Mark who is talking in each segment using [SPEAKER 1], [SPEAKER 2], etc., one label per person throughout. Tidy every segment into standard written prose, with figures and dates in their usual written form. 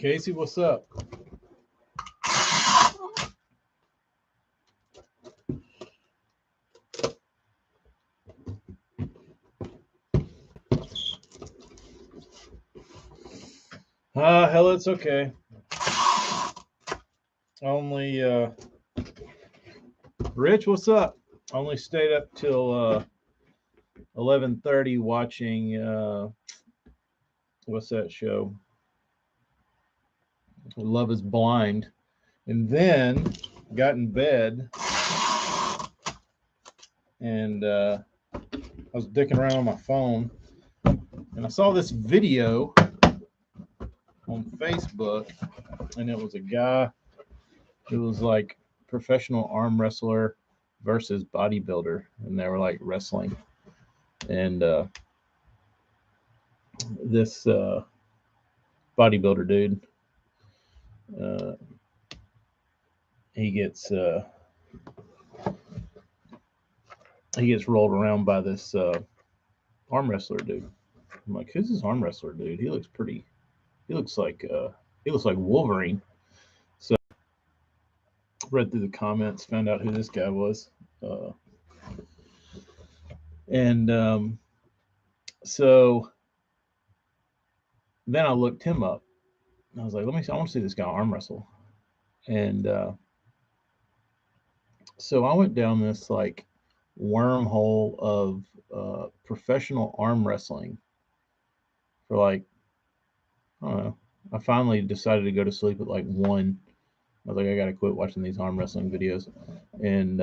[SPEAKER 1] Casey, what's up? Hell, it's okay. Only, Rich, what's up? Only stayed up till 11:30 watching, what's that show? Love is Blind. And then got in bed and I was dicking around on my phone and I saw this video on Facebook, and it was a guy. It was like professional arm wrestler versus bodybuilder, and they were like wrestling. And this bodybuilder dude, he gets rolled around by this arm wrestler dude. I'm like, who's this arm wrestler dude? He looks like Wolverine. So read through the comments, found out who this guy was, and so then I looked him up. I was like, I want to see this guy arm wrestle. And so I went down this like wormhole of professional arm wrestling for like, I don't know. I finally decided to go to sleep at like 1. I was like, I got to quit watching these arm wrestling videos. And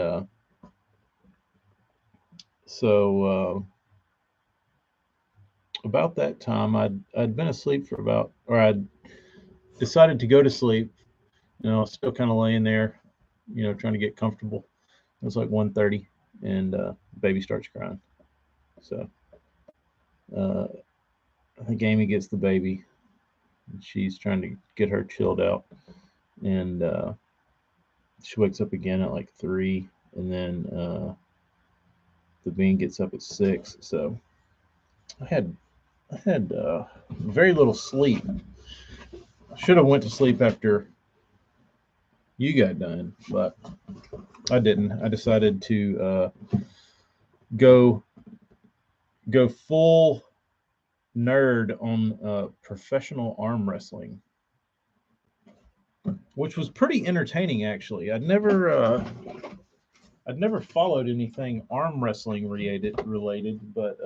[SPEAKER 1] so about that time, I'd been asleep for about, or I'd decided to go to sleep. I was still kind of laying there, trying to get comfortable. It was like 1:30, and baby starts crying. So I think Amy gets the baby. And she's trying to get her chilled out, and she wakes up again at like 3, and then the bean gets up at 6. So I had very little sleep. I should have went to sleep after you got done, but I didn't. I decided to go full nerd on professional arm wrestling, which was pretty entertaining actually. I'd never followed anything arm wrestling related, but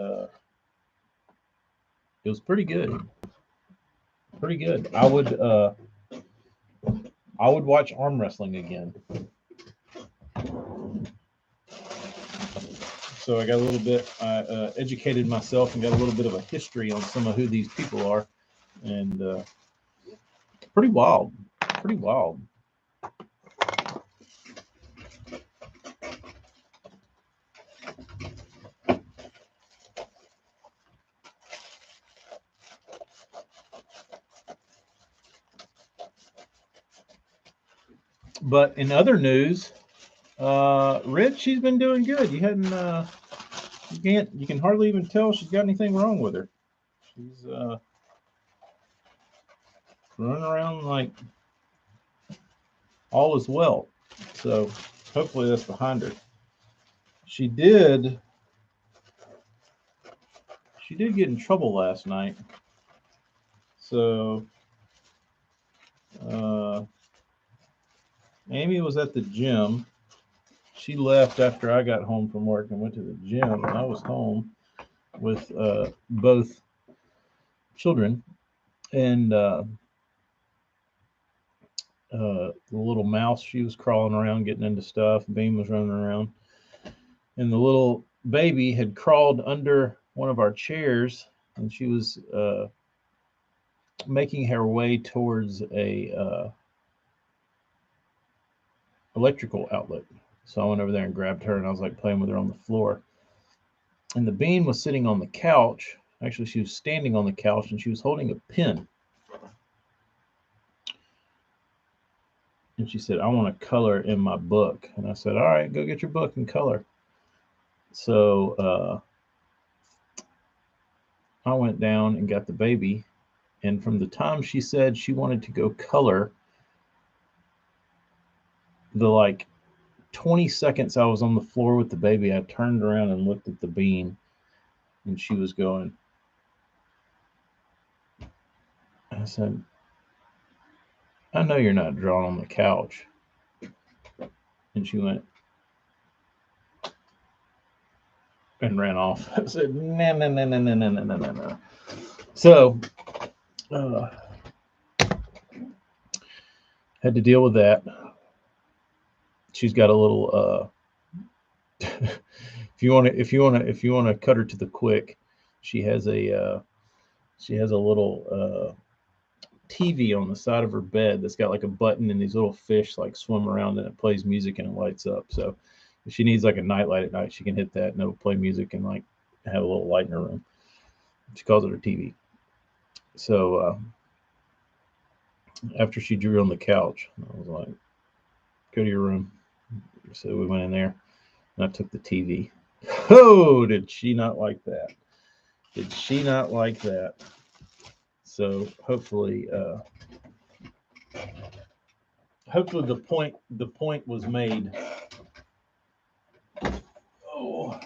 [SPEAKER 1] it was pretty good. Pretty good. I would watch arm wrestling again. So I got a little bit, I educated myself and got a little bit of a history on some of who these people are, and pretty wild. Pretty wild. But in other news, Rich, she's been doing good. You hadn't, you can hardly even tell she's got anything wrong with her. She's running around like all is well. So hopefully that's behind her. She did get in trouble last night. So Amy was at the gym. She left after I got home from work and went to the gym, and I was home with both children, and the little mouse, she was crawling around getting into stuff. Beam was running around, and the little baby had crawled under one of our chairs, and she was making her way towards a electrical outlet. So I went over there and grabbed her, and I was like playing with her on the floor. And the bean was sitting on the couch. Actually, she was standing on the couch, and she was holding a pen. And she said, I want to color in my book. And I said, all right, go get your book and color. So I went down and got the baby, And from the time she said she wanted to go color, the like 20 seconds I was on the floor with the baby, I turned around and looked at the bean, and she was going. I said, I know you're not drawing on the couch. And she went and ran off. I said, no, no, no, no, no, no, no, no, no. So, had to deal with that. She's got a little. if you want to cut her to the quick, she has a little TV on the side of her bed that's got like a button, and these little fish like swim around, and it plays music and it lights up. So if she needs like a nightlight at night, she can hit that and it'll play music and like have a little light in her room. She calls it her TV. So after she drew on the couch, I was like, go to your room. So we went in there and I took the TV. Oh, did she not like that? Did she not like that? So hopefully the point was made. Oh.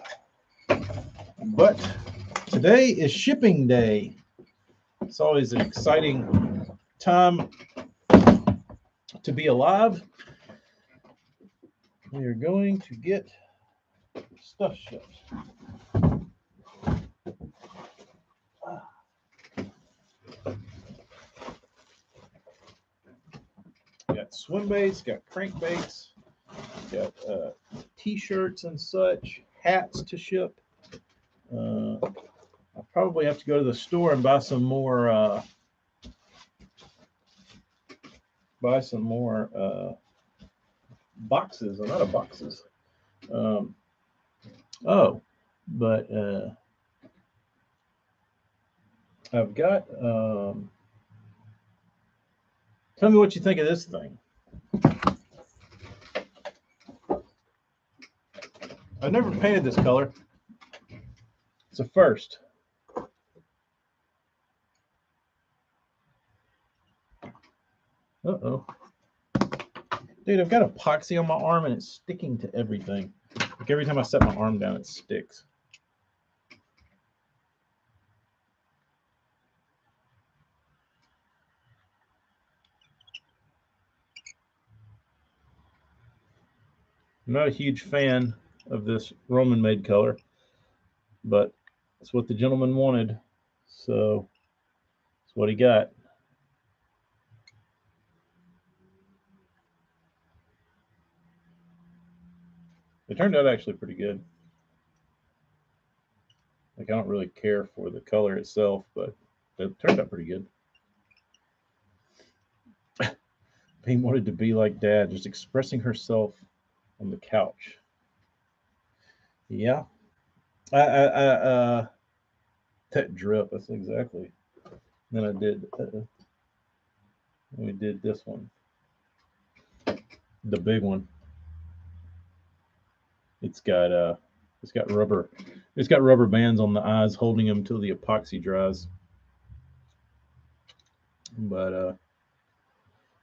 [SPEAKER 1] But today is shipping day. It's always an exciting time to be alive. We are going to get stuff shipped. Got swim baits, got crankbaits, got t-shirts and such, hats to ship. I'll probably have to go to the store and buy some more boxes, or not of boxes. But I've got. Tell me what you think of this thing. I've never painted this color. It's a first. Uh-oh. Dude, I've got epoxy on my arm and it's sticking to everything. Like every time I set my arm down, it sticks. I'm not a huge fan of this Roman-made color, but it's what the gentleman wanted, so it's what he got. It turned out actually pretty good. Like, I don't really care for the color itself, but it turned out pretty good. He wanted to be like Dad, just expressing herself on the couch. Yeah. That drip, that's exactly. Then I did, we did this one. The big one. It's got rubber bands on the eyes holding them till the epoxy dries. But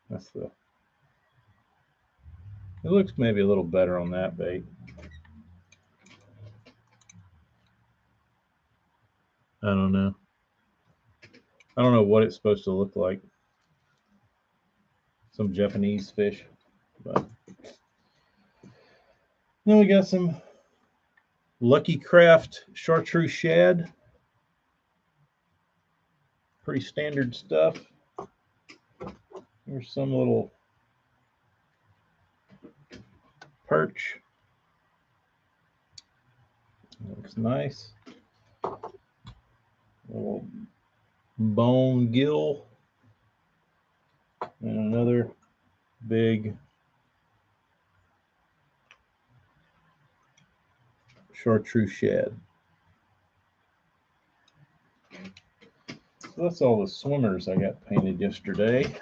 [SPEAKER 1] that's the. It looks maybe a little better on that bait. I don't know. I don't know what it's supposed to look like. Some Japanese fish, but then we got some Lucky Craft chartreuse shad. Pretty standard stuff. Here's some little perch. Looks nice. Little bone gill. And another big chartreuse shad. So that's all the swimmers I got painted yesterday.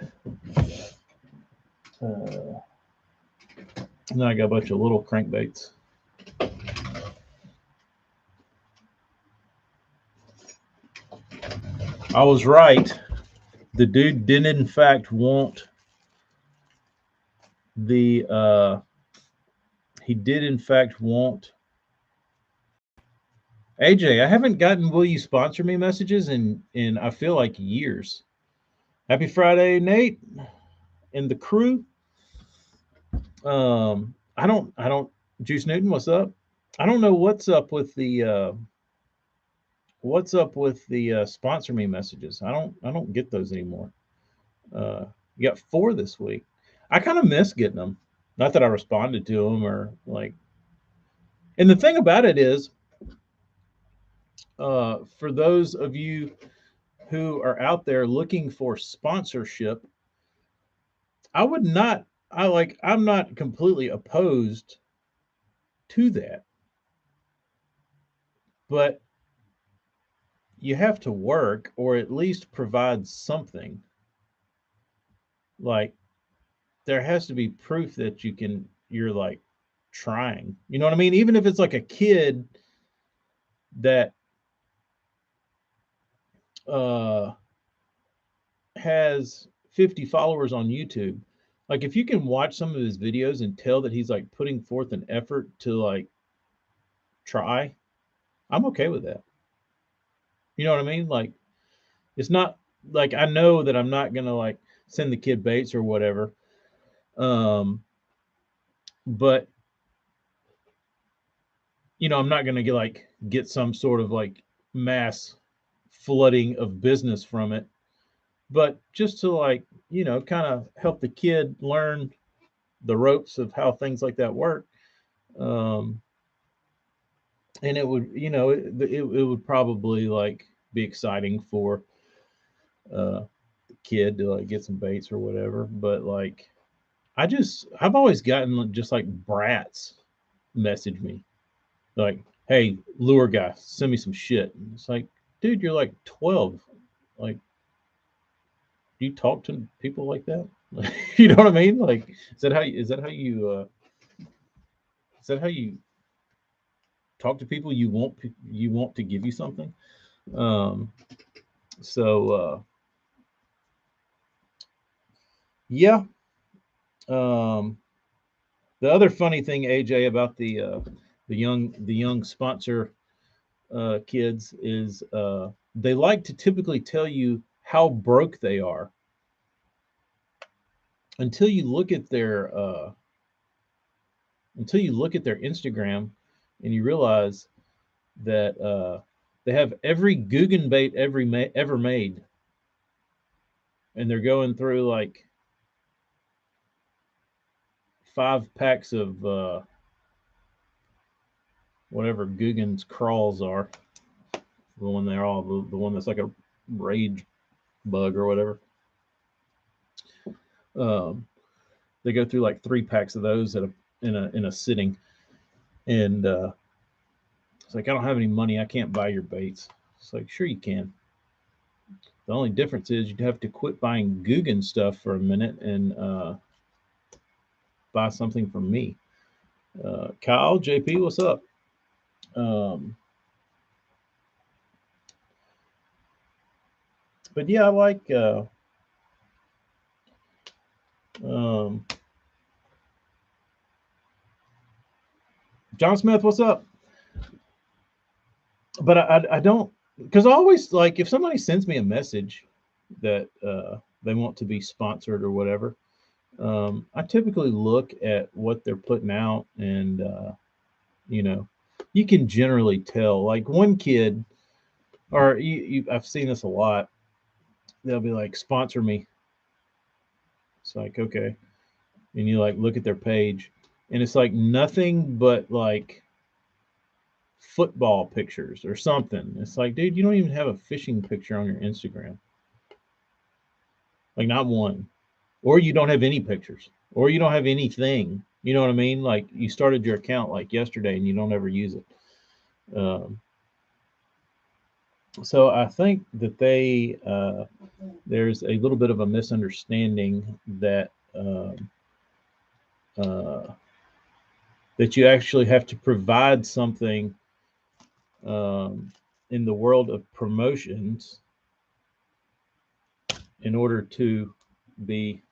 [SPEAKER 1] Now I got a bunch of little crankbaits. I was right. The dude did in fact want the he did in fact want AJ. I haven't gotten will you sponsor me messages in I feel like years. Happy Friday, Nate and the crew. I don't Juice Newton, what's up? I don't know what's up with the sponsor me messages. I don't get those anymore. You got 4 this week. I kind of miss getting them. Not that I responded to them or like. And the thing about it is, for those of you who are out there looking for sponsorship, I would not. I'm not completely opposed to that, but you have to work or at least provide something. Like there has to be proof that you're like trying. You know what I mean? Even if it's like a kid that uh has 50 followers on YouTube. Like if you can watch some of his videos and tell that he's like putting forth an effort to like try, I'm okay with that. You know what I mean? Like it's not like I know that I'm not gonna like send the kid baits or whatever. Um, but I'm not gonna get some sort of like mass flooding of business from it. But just to like, kind of help the kid learn the ropes of how things like that work. Um, and it would, it would probably like be exciting for the kid to like get some baits or whatever. But like, I've always gotten just like brats message me like, "Hey, lure guy, send me some shit." And it's like, dude, you're like 12. Like, do you talk to people like that? You know what I mean? Like, is that how you talk to people? You want to give you something? Um, so yeah. Um, the other funny thing, AJ, about the young sponsor kids is they like to typically tell you how broke they are until you look at their Instagram and you realize that they have every Guggen bait ever made, and they're going through like 5 packs of whatever Guggen's crawls are. The one that's like a rage bug or whatever. Um, they go through like 3 packs of those in a sitting, and it's like I don't have any money. I can't buy your baits. It's like sure you can. The only difference is you'd have to quit buying Guggen stuff for a minute and buy something from me. Kyle, JP, what's up? Um, but yeah, I like um, John Smith. What's up? But I don't because I always like if somebody sends me a message that they want to be sponsored or whatever. I typically look at what they're putting out, and you know, you can generally tell. Like one kid, or I've seen this a lot. They'll be like, "Sponsor me." It's like okay, and you like look at their page, and it's like nothing but like football pictures or something. It's like, dude, you don't even have a fishing picture on your Instagram. Like not one. Or you don't have any pictures. Or you don't have anything. You know what I mean? Like you started your account like yesterday and you don't ever use it. Um, so I think that there's a little bit of a misunderstanding uh, that you actually have to provide something in the world of promotions in order to be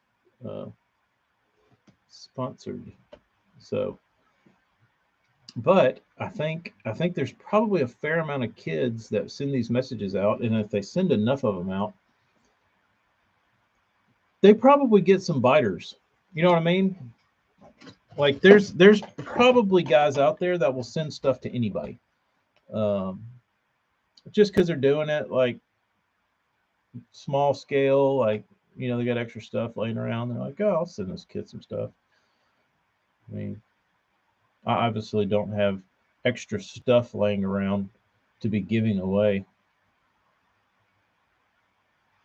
[SPEAKER 1] sponsored. So, but I think there's probably a fair amount of kids that send these messages out, and if they send enough of them out, they probably get some biters. You know what I mean? Like there's probably guys out there that will send stuff to anybody, um, just because they're doing it like small scale, like they got extra stuff laying around. They're like, oh, I'll send this kid some stuff. I mean, I obviously don't have extra stuff laying around to be giving away.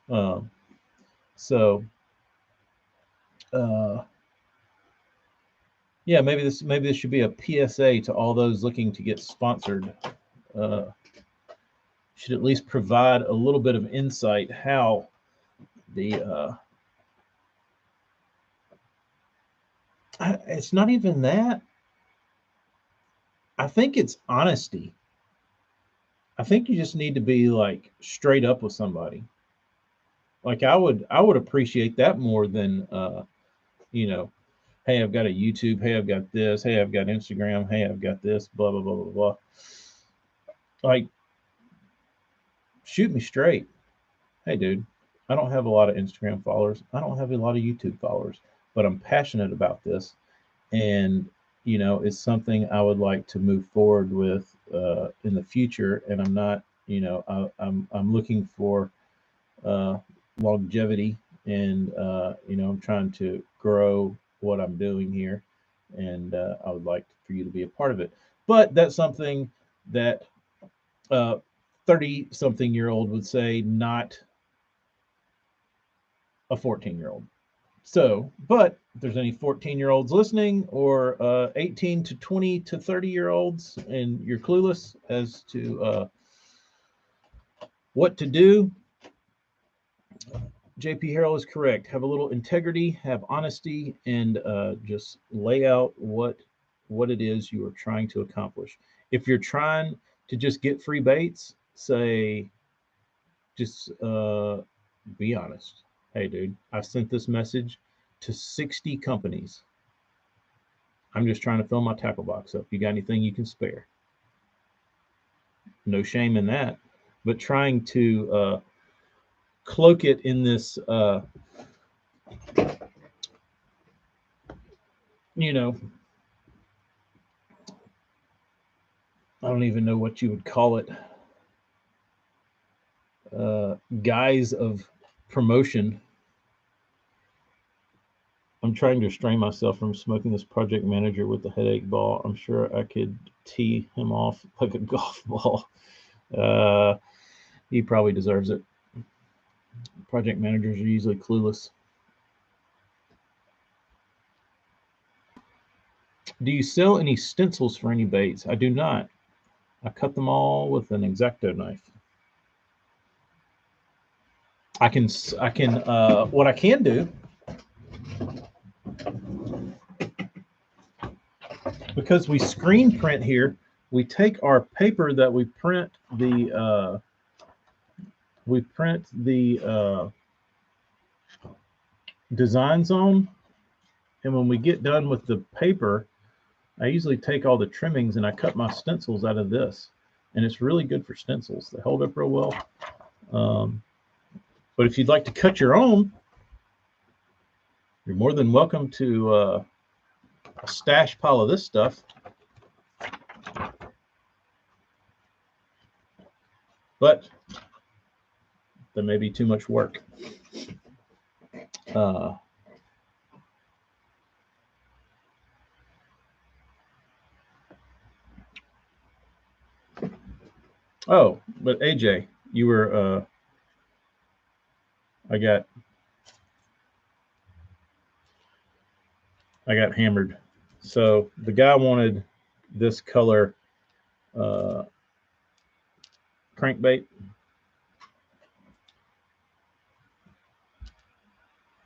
[SPEAKER 1] Um, so uh, yeah, maybe this should be a PSA to all those looking to get sponsored. Uh, should at least provide a little bit of insight how the it's not even that. I think it's honesty. I think you just need to be like straight up with somebody. Like I would appreciate that more than you know, hey, I've got a YouTube, hey, I've got this, hey, I've got Instagram, hey, I've got this, blah blah blah blah blah. Like shoot me straight. Hey dude, I don't have a lot of Instagram followers. I don't have a lot of YouTube followers, but I'm passionate about this and it's something I would like to move forward with in the future. And I'm not, I'm looking for uh, longevity, and I'm trying to grow what I'm doing here, and I would like for you to be a part of it. But that's something that 30-something-year-old would say, not a 14-year-old. So, but if there's any 14-year-olds listening, or 18 to 20 to 30-year-olds, and you're clueless as to what to do, JP Harrell is correct. Have a little integrity, have honesty, and just lay out what it is you are trying to accomplish. If you're trying to just get free baits, say, just be honest. Hey, dude, I sent this message to 60 companies. I'm just trying to fill my tackle box up. You got anything you can spare? No shame in that, but trying to cloak it in this, you know, I don't even know what you would call it, guise of promotion. I'm trying to restrain myself from smoking this project manager with the headache ball. I'm sure I could tee him off like a golf ball. He probably deserves it. Project managers are usually clueless. Do you sell any stencils for any baits? I do not. I cut them all with an X-Acto knife. What I can do, because we screen print here, we take our paper that we print the designs on, and when we get done with the paper, I usually take all the trimmings and I cut my stencils out of this, and it's really good for stencils. They hold up real well. But if you'd like to cut your own, you're more than welcome to a stash pile of this stuff. But that may be too much work. Oh, but AJ, you were I got hammered. So the guy wanted this color crankbait,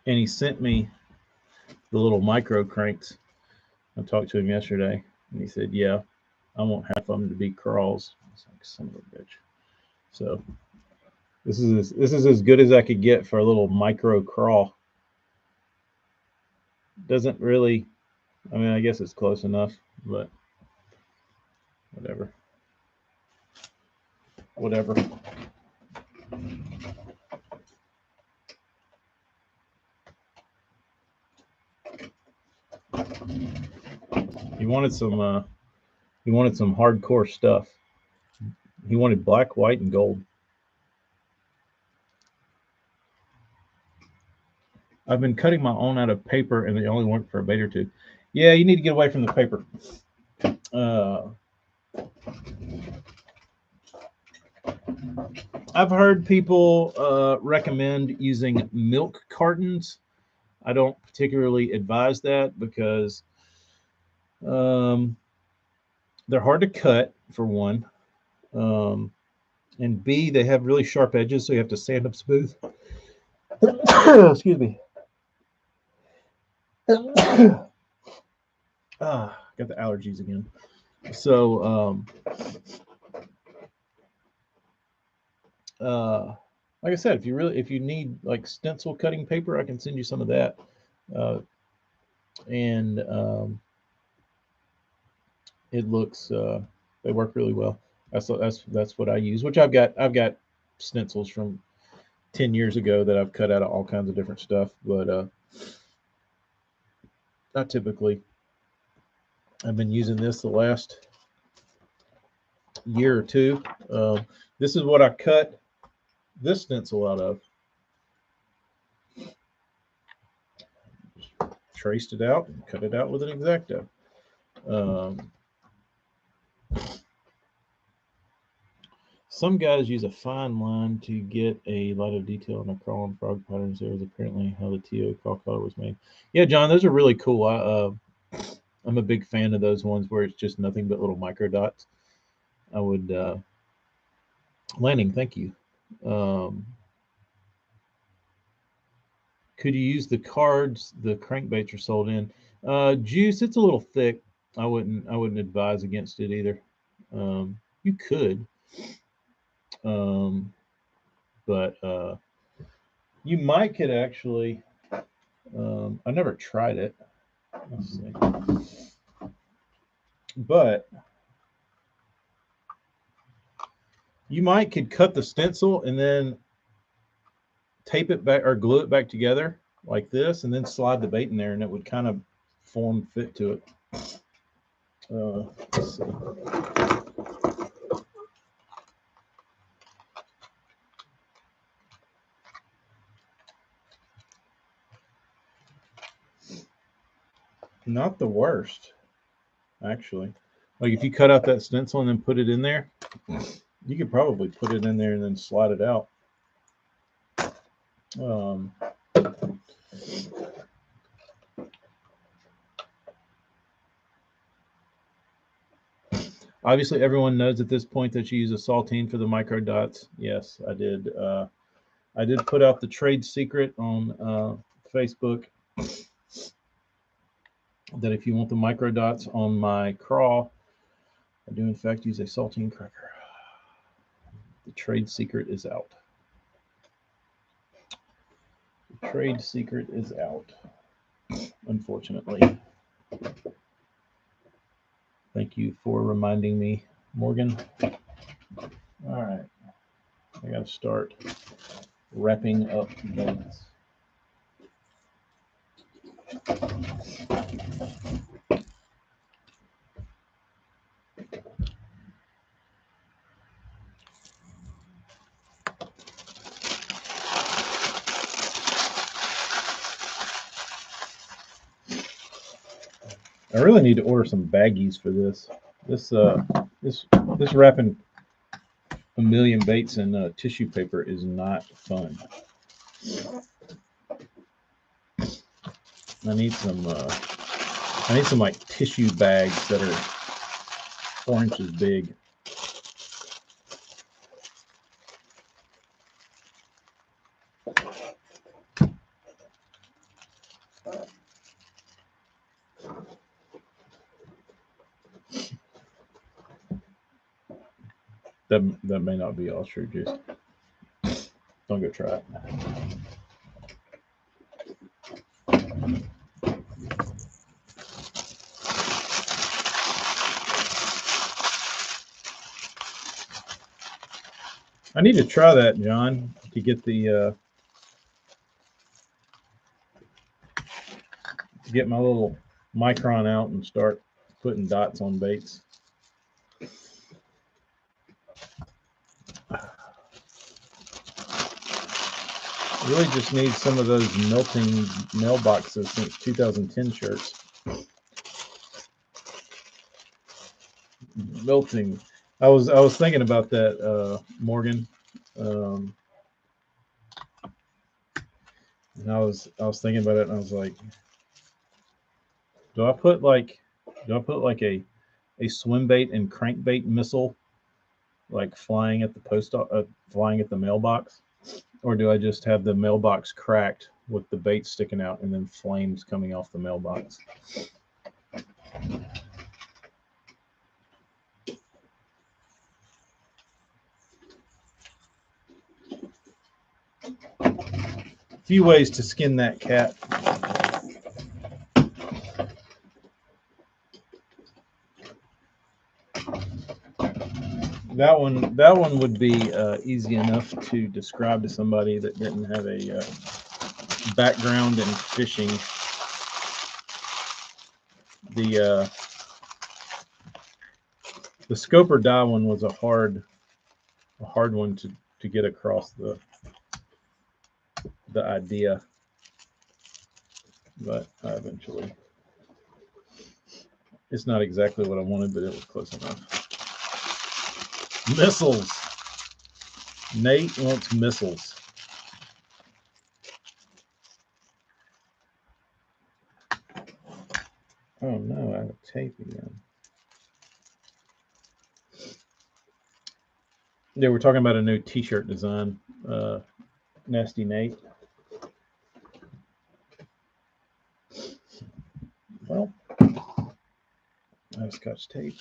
[SPEAKER 1] and he sent me the little micro cranks. I talked to him yesterday, and he said, "Yeah, I want half of them to be crawls." I was like, "Son of a bitch." So This is as good as I could get for a little micro crawl. Doesn't really, I mean, I guess it's close enough, but whatever. Whatever. He wanted some hardcore stuff. He wanted black, white, and gold. I've been cutting my own out of paper, and they only work for a bait or two. Yeah, you need to get away from the paper. I've heard people recommend using milk cartons. I don't particularly advise that because they're hard to cut, for one. And B, they have really sharp edges, so you have to sand them smooth. Excuse me. Got the allergies again. So, like I said, if you need like stencil cutting paper, I can send you some of that. And it looks they work really well. That's what I use. Which I've got stencils from 10 years ago that I've cut out of all kinds of different stuff, but not typically. I've been using this the last year or two. This is what I cut this stencil out of. Just traced it out and cut it out with an X-Acto. Some guys use a fine line to get a lot of detail on the crawl and frog patterns. There is apparently how the TO crawl color was made. Yeah, John, those are really cool. I'm a big fan of those ones where it's just nothing but little micro dots. I would Lanning, thank you. Could you use the cards the crankbaits are sold in? Juice, it's a little thick. I wouldn't advise against it either. You could, but you might could actually. I never tried it. Let's see, but you might could cut the stencil and then tape it back or glue it back together like this, and then slide the bait in there, and it would kind of form fit to it. Let's see. Not the worst, actually. Like if you cut out that stencil and then put it in there, you could probably put it in there and then slide it out. Obviously, everyone knows at this point that you use a saltine for the micro dots. Yes, I did. I did put out the trade secret on Facebook that if you want the micro dots on my crawl, I do in fact use a saltine cracker. The trade secret is out. The trade secret is out, unfortunately. Thank you for reminding me, Morgan. All right, I got to start wrapping up baits. I really need to order some baggies for this. This wrapping a million baits in tissue paper is not fun. I need some like tissue bags that are 4 inches big. That may not be all true, Jason. Don't go try it. I need to try that, John, to get the to get my little micron out and start putting dots on baits. Really just need some of those melting mailboxes since 2010 shirts. Melting. I was thinking about that, Morgan. And I was thinking about it, and I was like, do I put like a swimbait and crankbait missile like flying at the flying at the mailbox, or do I just have the mailbox cracked with the bait sticking out and then flames coming off the mailbox? A few ways to skin that cat. That one would be easy enough to describe to somebody that didn't have a background in fishing. The scope or die one was a hard one to get across the idea, but eventually, it's not exactly what I wanted, but it was close enough. Missiles. Nate wants missiles. Oh no, I have tape again. Yeah, we're talking about a new t-shirt design. Nasty Nate. Well, I have Scotch tape.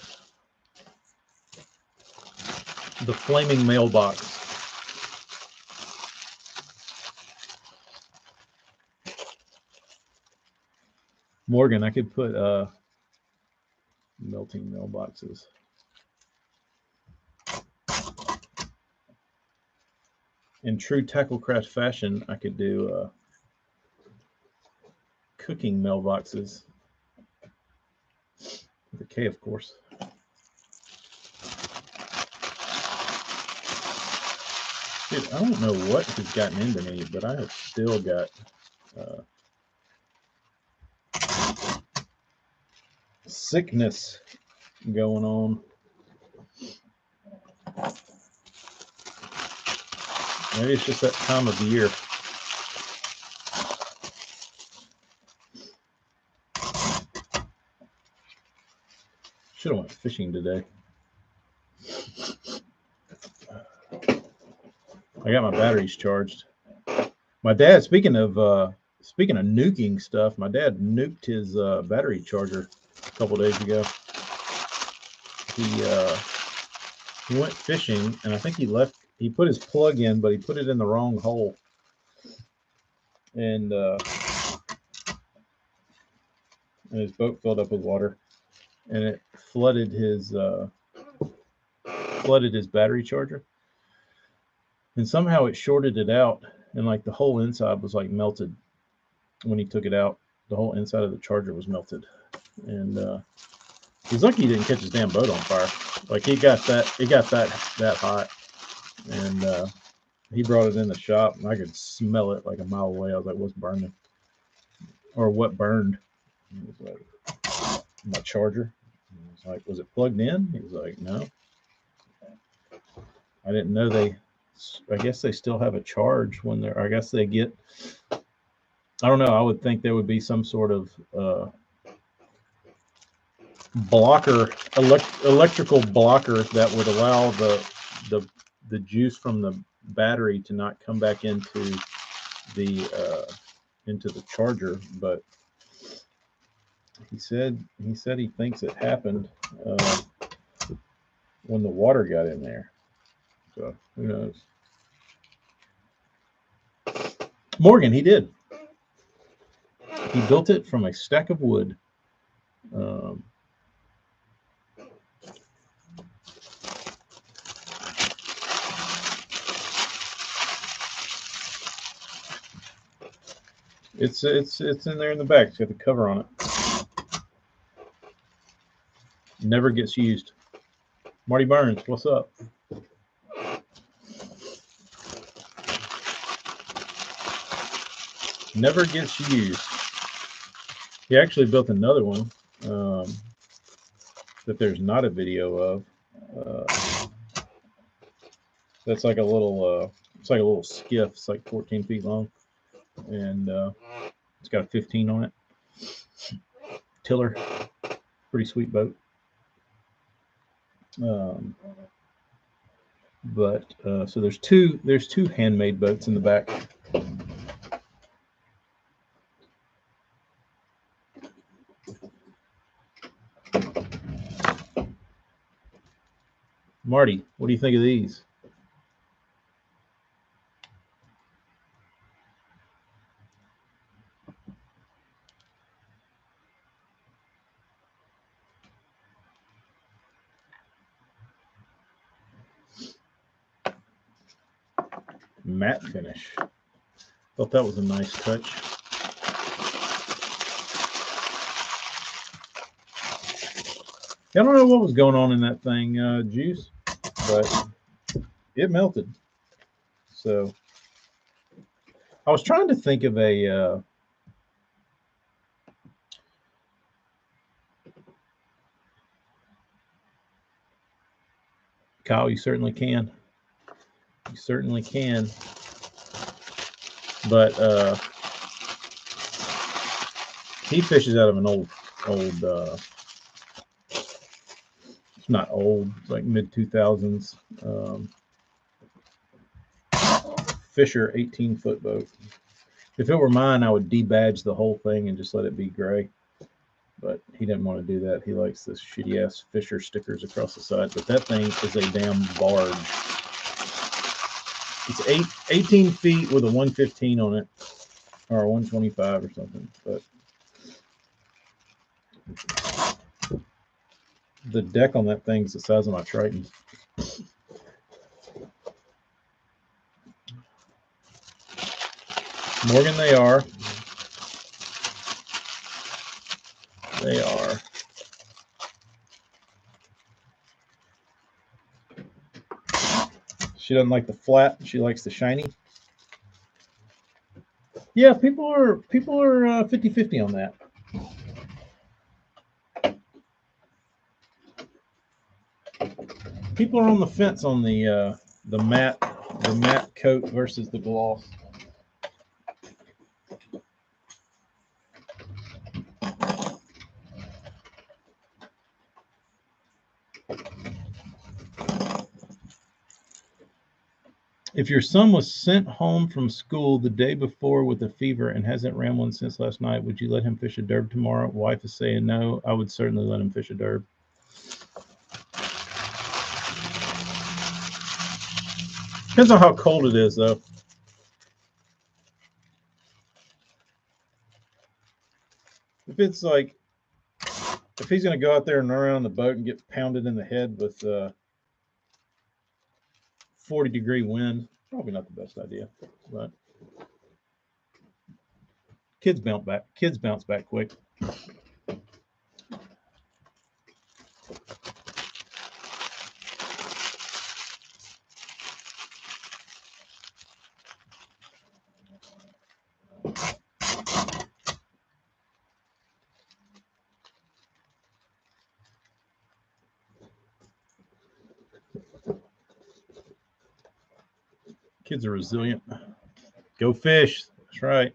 [SPEAKER 1] The flaming mailbox. Morgan, I could put melting mailboxes. In true Tacklecraft fashion, I could do cooking mailboxes. With a K, of course. Dude, I don't know what has gotten into me, but I have still got sickness going on. Maybe it's just that time of year. Should have went fishing today. I got my batteries charged. My dad, speaking of nuking stuff, my dad nuked his battery charger a couple days ago. He went fishing, and I think he put his plug in, but he put it in the wrong hole. And his boat filled up with water, and it flooded his battery charger. And somehow it shorted it out, and like the whole inside was like melted. When he took it out, the whole inside of the charger was melted. And he's lucky he didn't catch his damn boat on fire. Like it got that hot, and he brought it in the shop, and I could smell it like a mile away. I was like, "What's burning?" Or what burned? He was like, "My charger." I was like, "Was it plugged in?" He was like, "No." I didn't know I guess they still have a charge when they're. I guess they get. I don't know. I would think there would be some sort of blocker, electrical blocker that would allow the juice from the battery to not come back into the charger. But he said he thinks it happened when the water got in there. So who knows? Morgan, he did. He built it from a stack of wood. It's in there in the back. It's got the cover on it. Never gets used. Marty Burns, what's up? Never gets used. He actually built another one that there's not a video of. That's like a little, it's like a little skiff. It's like 14 feet long, and it's got a 15 on it. Tiller, pretty sweet boat. But so there's two handmade boats in the back. Marty, what do you think of these? Matte finish. Thought that was a nice touch. I don't know what was going on in that thing, Juice, but it melted. So I was trying to think of a Kyle, you certainly can. You certainly can. But he fishes out of an old it's not old, it's like mid 2000s Fisher 18-foot boat. If it were mine, I would debadge the whole thing and just let it be gray. But he didn't want to do that. He likes this shitty ass Fisher stickers across the side. But that thing is a damn barge. It's 18 feet with a 115 on it, or a 125 or something. But the deck on that thing is the size of my Triton. Morgan, they are. They are. She doesn't like the flat. She likes the shiny. Yeah, people are 50-50 on that. People are on the fence on the matte coat versus the gloss. If your son was sent home from school the day before with a fever and hasn't ran one since last night, would you let him fish a derb tomorrow? Wife is saying no. I would certainly let him fish a derb. Depends on how cold it is, though. If it's like, if he's going to go out there and run around the boat and get pounded in the head with 40-degree wind, probably not the best idea. But kids bounce back. Kids bounce back quick. Kids are resilient. Go fish. That's right.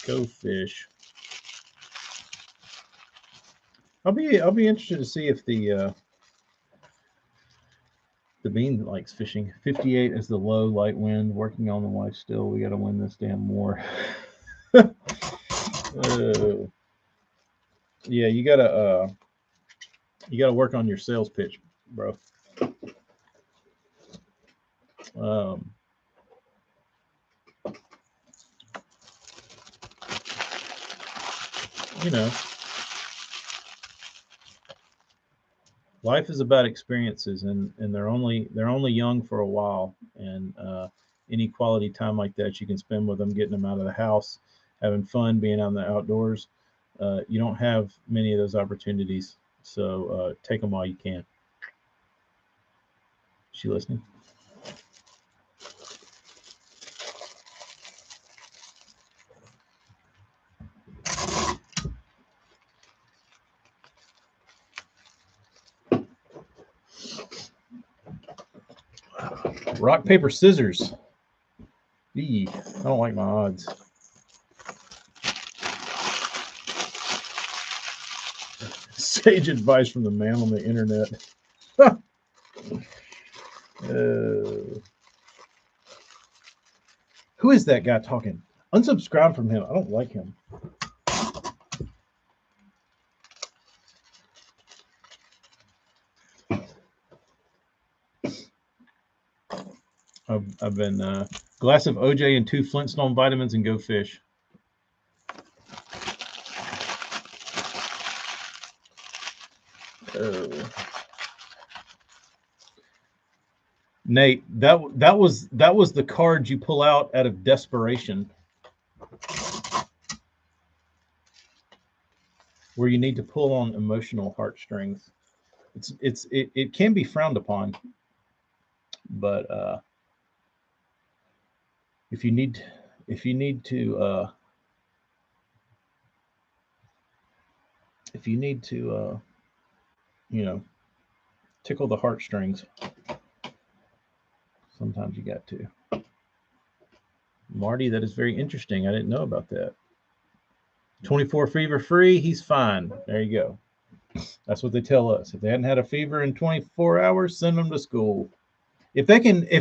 [SPEAKER 1] Go fish. I'll be interested to see if the Bean likes fishing. 58 is the low, light wind. Working on the wife still. We got to win this damn war. Yeah, you gotta work on your sales pitch, bro. Um, you know, life is about experiences, and they're only young for a while, and any quality time like that you can spend with them, getting them out of the house, having fun, being out in the outdoors. You don't have many of those opportunities, so take them while you can. Is she listening? Rock, paper, scissors. Eee, I don't like my odds. Sage advice from the man on the internet. Who is that guy talking? Unsubscribe from him. I don't like him. I've been glass of OJ and 2 Flintstone vitamins and go fish. Nate, that was the card you pull out of desperation, where you need to pull on emotional heartstrings. It can be frowned upon, but if you need to you know, tickle the heartstrings, sometimes you got to. Marty, that is very interesting. I didn't know about that. 24 fever free, he's fine. There you go. That's what they tell us. If they hadn't had a fever in 24 hours, send them to school. If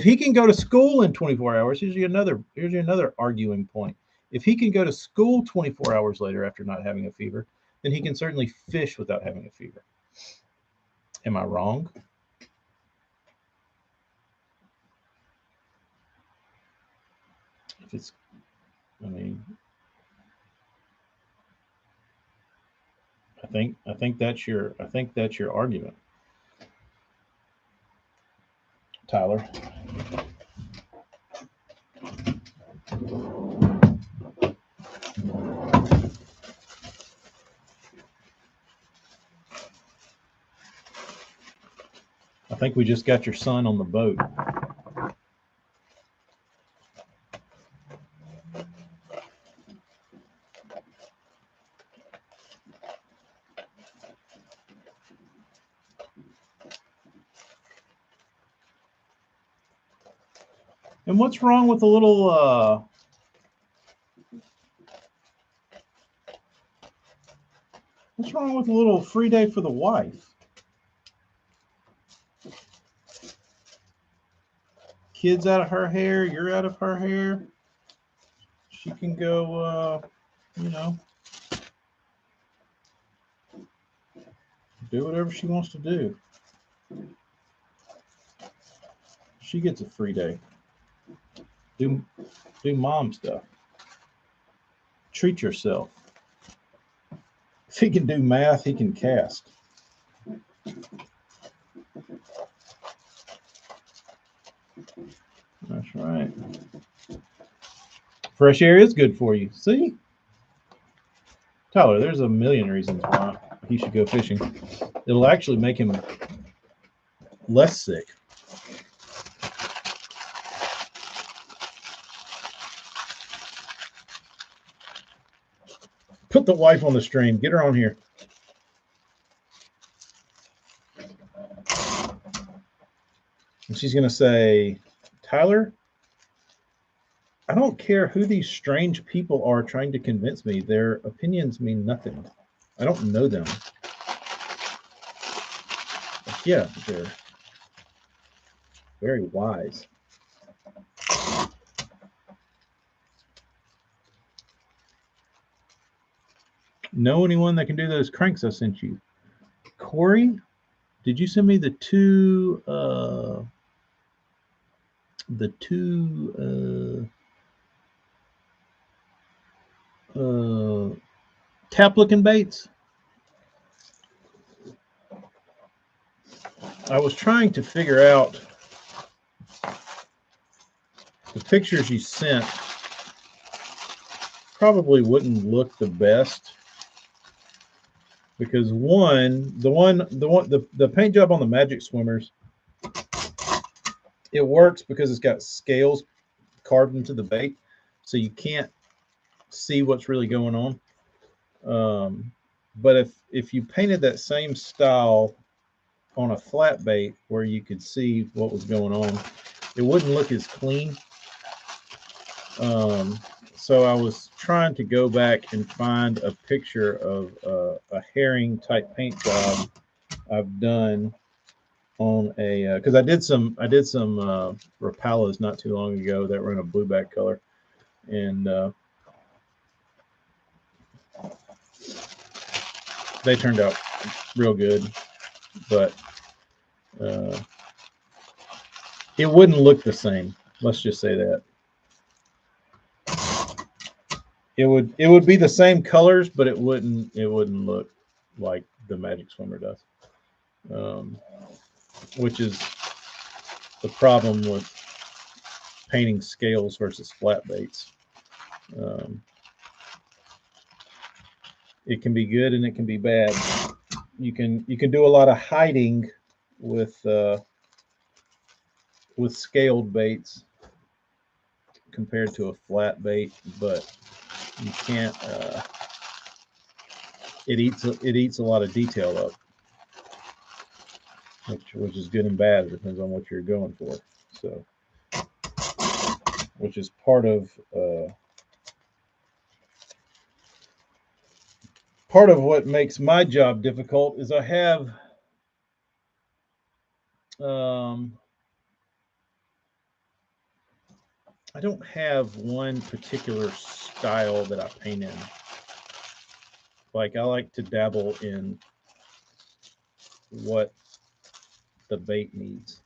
[SPEAKER 1] he can go to school in 24 hours, here's another arguing point. If he can go to school 24 hours later after not having a fever, then he can certainly fish without having a fever. Am I wrong? If it's, I mean, I think that's your argument, Tyler. I think we just got your son on the boat. And what's wrong with a little what's wrong with a little free day for the wife? Kids out of her hair, you're out of her hair. She can go do whatever she wants to do. She gets a free day. Do mom stuff. Treat yourself. If he can do math, he can cast. That's right. Fresh air is good for you. See? Tyler, there's a million reasons why he should go fishing. It'll actually make him less sick. Put the wife on the stream. Get her on here. And she's going to say, Tyler, I don't care who these strange people are trying to convince me. Their opinions mean nothing. I don't know them. But yeah, they're very wise. Know anyone that can do those cranks I sent you? Corey, did you send me the two the two tap looking baits. I was trying to figure out the pictures you sent probably wouldn't look the best because the paint job on the Magic Swimmers, it works because it's got scales carved into the bait, so you can't see what's really going on. But if you painted that same style on a flat bait where you could see what was going on, it wouldn't look as clean. So I was trying to go back and find a picture of a herring type paint job I've done on a because I did some Rapalas not too long ago that were in a blueback color, and they turned out real good, but it wouldn't look the same. Let's just say that. It would be the same colors, but it wouldn't look like the Magic Swimmer does, which is the problem with painting scales versus flat baits. It can be good and it can be bad. You can do a lot of hiding with scaled baits compared to a flat bait, but you can't. It eats a lot of detail up, which is good and bad. It depends on what you're going for. So, which is part of what makes my job difficult is I have I don't have one particular style that I paint in. Like I like to dabble in what the bait needs.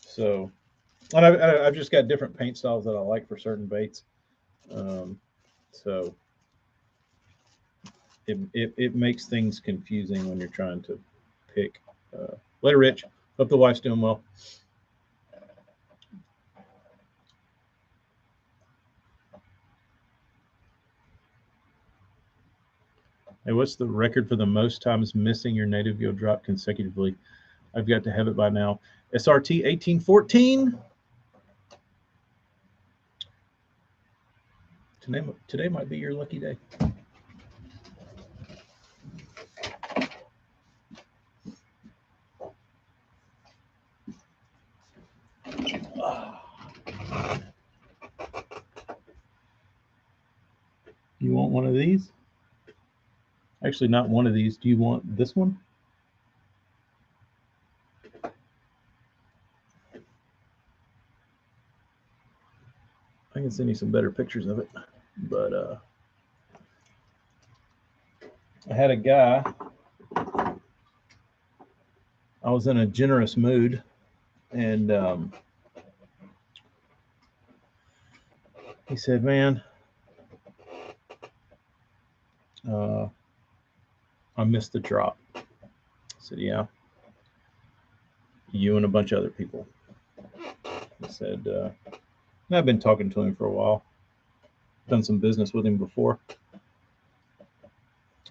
[SPEAKER 1] So, and I've just got different paint styles that I like for certain baits. So it makes things confusing when you're trying to pick. Later, Rich. Hope the wife's doing well. Hey, what's the record for the most times missing your native gill drop consecutively? I've got to have it by now. SRT 1814. Today might be your lucky day. You want one of these? Actually, not one of these. Do you want this one? I can send you some better pictures of it. But I had a guy. I was in a generous mood, and he said, "Man, I missed the drop." I said, "Yeah, you and a bunch of other people." He said, "I've been talking to him for a while. Done some business with him before."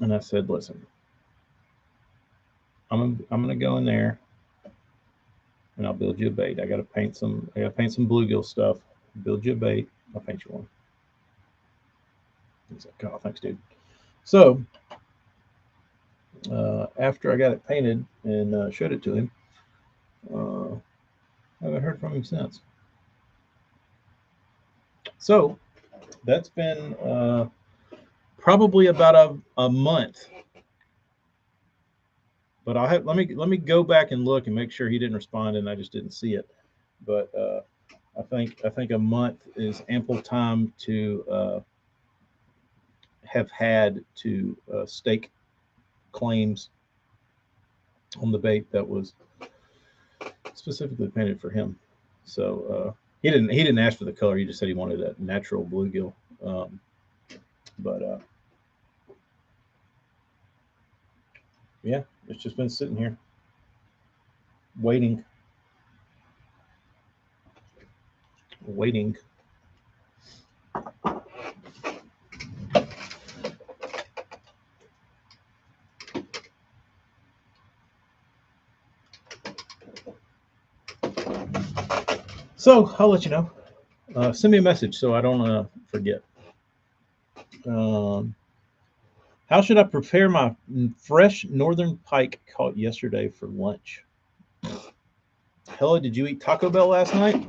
[SPEAKER 1] And I said, "Listen, I'm gonna go in there and I'll build you a bait. I gotta paint some bluegill stuff. Build you a bait. I'll paint you one." He's like, "Oh, thanks, dude." So after I got it painted and showed it to him, I haven't heard from him since. So that's been probably about a month. But let me go back and look and make sure he didn't respond and I just didn't see it. But I think a month is ample time to have had to stake claims on the bait that was specifically painted for him. So he didn't ask for the color. He just said he wanted a natural bluegill. But yeah, it's just been sitting here waiting, waiting. So I'll let you know. Send me a message so I don't forget. Um, how should I prepare my fresh northern pike caught yesterday for lunch? Hella, did you eat Taco Bell last night?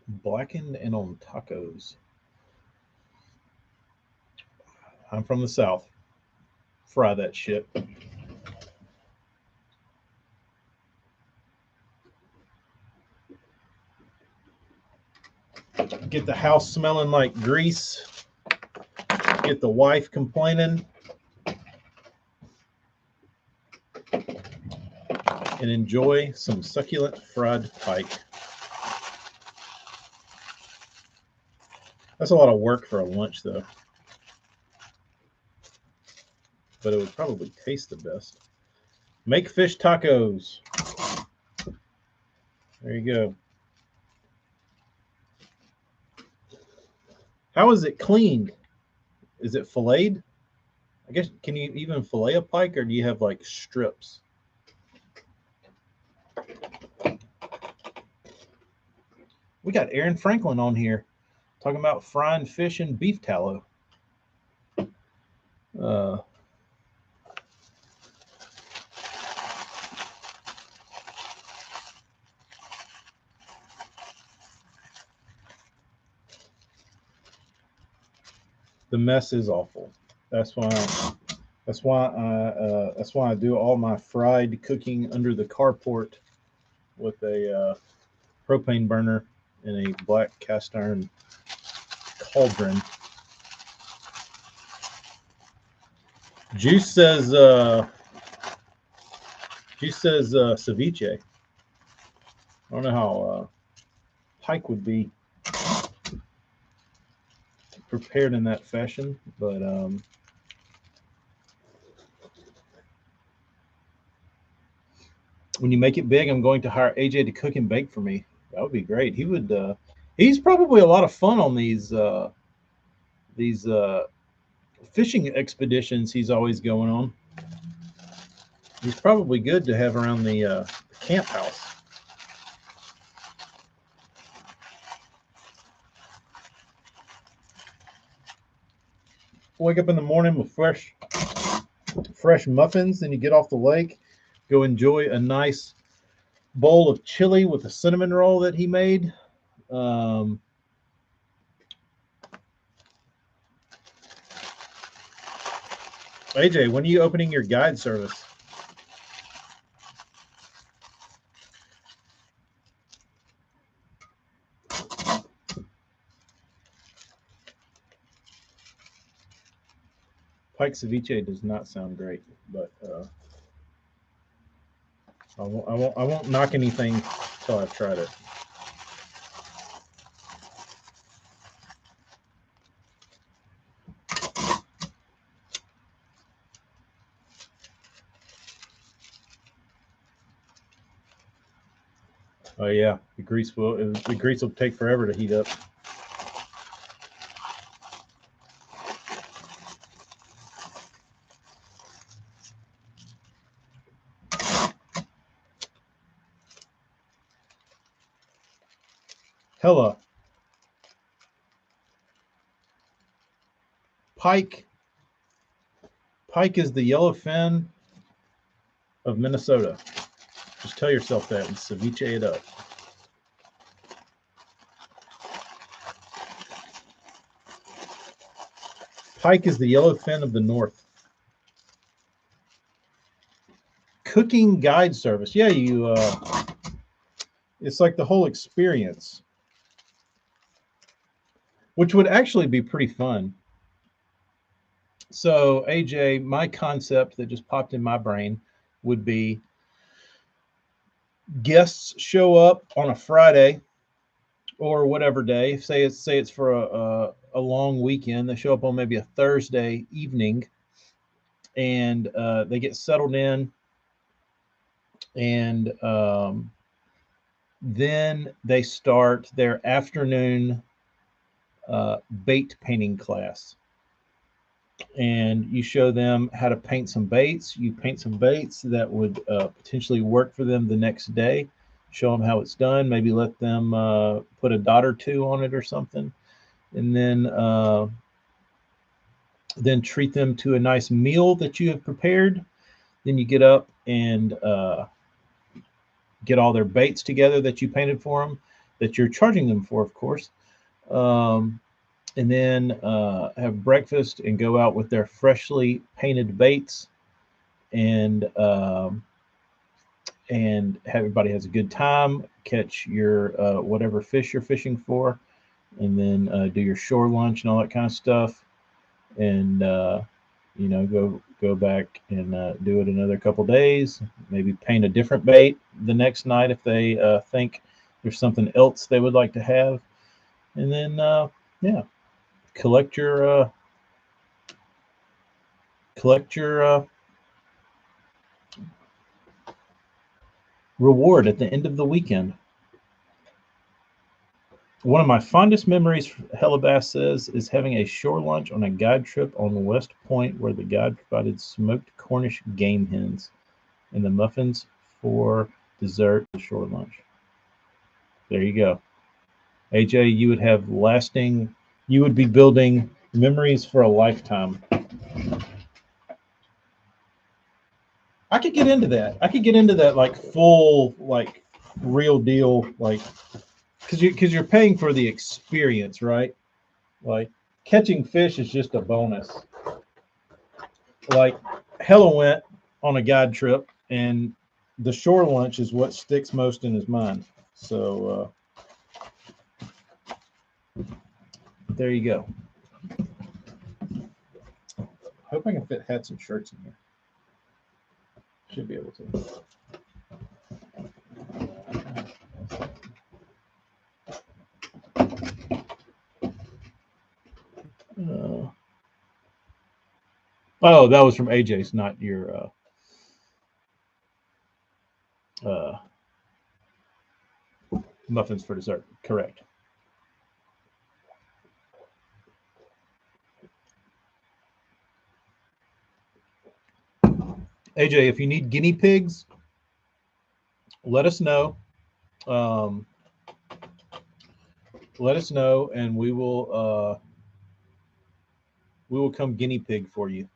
[SPEAKER 1] Blackened and on tacos. I'm from the South. Fry that shit. Get the house smelling like grease. Get the wife complaining. And enjoy some succulent fried pike. That's a lot of work for a lunch, though. But it would probably taste the best. Make fish tacos. There you go. How is it cleaned? Is it filleted? I guess, can you even fillet a pike, or do you have like strips? We got Aaron Franklin on here talking about frying fish in beef tallow. Uh, the mess is awful. That's why. That's why I do all my fried cooking under the carport with a propane burner and a black cast iron cauldron. Juice says ceviche. I don't know how pike would be prepared in that fashion, but when you make it big, I'm going to hire AJ to cook and bake for me. That would be great. He would. He's probably a lot of fun on these fishing expeditions he's always going on. He's probably good to have around the camp house. Wake up in the morning with fresh muffins, then you get off the lake, go enjoy a nice bowl of chili with a cinnamon roll that he made. AJ, when are you opening your guide service? Pike ceviche does not sound great, but I won't knock anything until I've tried it. Oh yeah, the grease will take forever to heat up. Hella. Pike is the yellowfin of Minnesota. Just tell yourself that and ceviche it up. Pike is the yellowfin of the north. cooking guide service. Yeah, you. It's like the whole experience, which would actually be pretty fun. So, AJ, my concept that just popped in my brain would be guests show up on a Friday or whatever day. Say it's for a long weekend. They show up on maybe a Thursday evening, and they get settled in, and then they start their afternoon bait painting class. And you show them how to paint some baits. You paint some baits that would potentially work for them the next day. Show them how it's done. Maybe let them put a dot or two on it or something, and then treat them to a nice meal that you have prepared. Then you get up and get all their baits together that you painted for them, that you're charging them for, of course. And then have breakfast and go out with their freshly painted baits, and everybody has a good time. Catch your whatever fish you're fishing for, and then do your shore lunch and all that kind of stuff, and go back and do it another couple days. Maybe paint a different bait the next night if they think there's something else they would like to have, and then yeah, collect your reward at the end of the weekend. One of my fondest memories, Hellabass says, is having a shore lunch on a guide trip on West Point where the guide provided smoked Cornish game hens and the muffins for dessert and shore lunch. There you go. AJ, you would be building memories for a lifetime. I could get into that. Like full, like real deal, like because you're paying for the experience, right? Like catching fish is just a bonus. Like Hella went on a guide trip, and the shore lunch is what sticks most in his mind. So there you go. Hope I can fit hats and shirts in here. Should be able to. Oh, that was from AJ's, not your muffins for dessert. Correct. AJ, if you need guinea pigs, let us know. Let us know, and we will come guinea pig for you.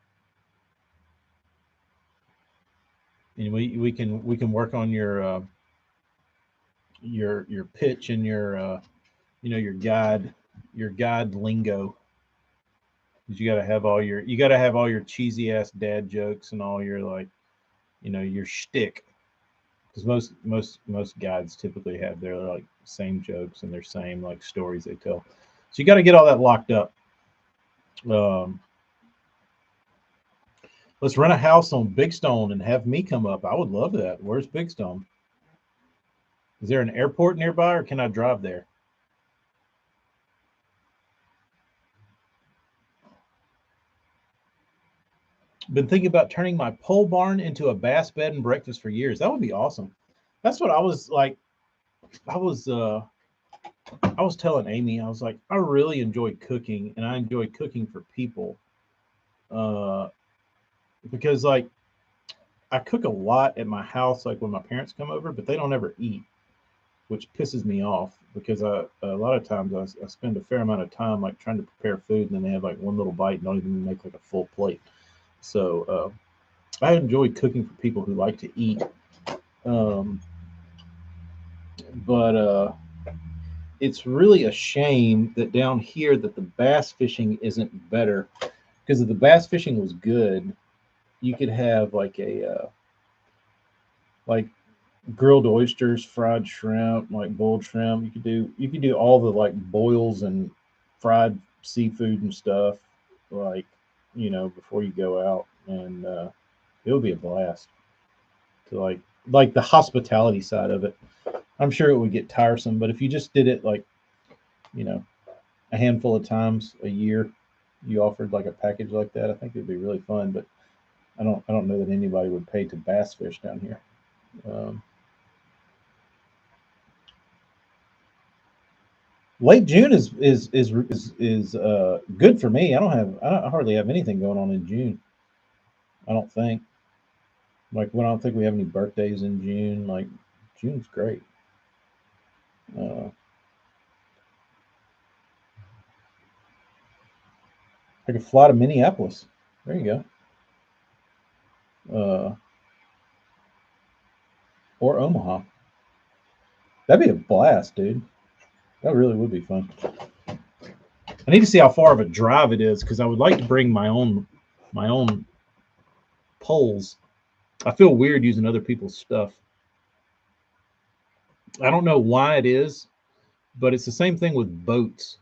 [SPEAKER 1] And we can work on your pitch and your your guide lingo. Because you got to have all your cheesy ass dad jokes and all your like your shtick. Because most guides typically have their like same jokes and their same like stories they tell. So you got to get all that locked up. Let's rent a house on Big Stone and have me come up. I would love that. Where's Big Stone? Is there an airport nearby, or can I drive there? Been thinking about turning my pole barn into a bass bed and breakfast for years. That would be awesome. That's what I was like. I was telling Amy, I was like, I really enjoy cooking, and I enjoy cooking for people. Because like I cook a lot at my house, like when my parents come over, but they don't ever eat, which pisses me off because a lot of times I spend a fair amount of time like trying to prepare food, and then they have like one little bite and don't even make like a full plate. So I enjoy cooking for people who like to eat. But it's really a shame that down here that the bass fishing isn't better, because if the bass fishing was good, you could have like like grilled oysters, fried shrimp, like boiled shrimp. You could do all the like boils and fried seafood and stuff, like before you go out, and it would be a blast to like the hospitality side of it. I'm sure it would get tiresome, but if you just did it like you know a handful of times a year, you offered like a package like that, I think it'd be really fun. But I don't know that anybody would pay to bass fish down here. Um, Late June is good for me. I hardly have anything going on in June. I don't think I don't think we have any birthdays in June. Like June's great. Uh, I could fly to Minneapolis. There you go. Or Omaha. That'd be a blast, dude. That really would be fun. I need to see how far of a drive it is because I would like to bring my own poles. I feel weird using other people's stuff. I don't know why it is, but it's the same thing with boats.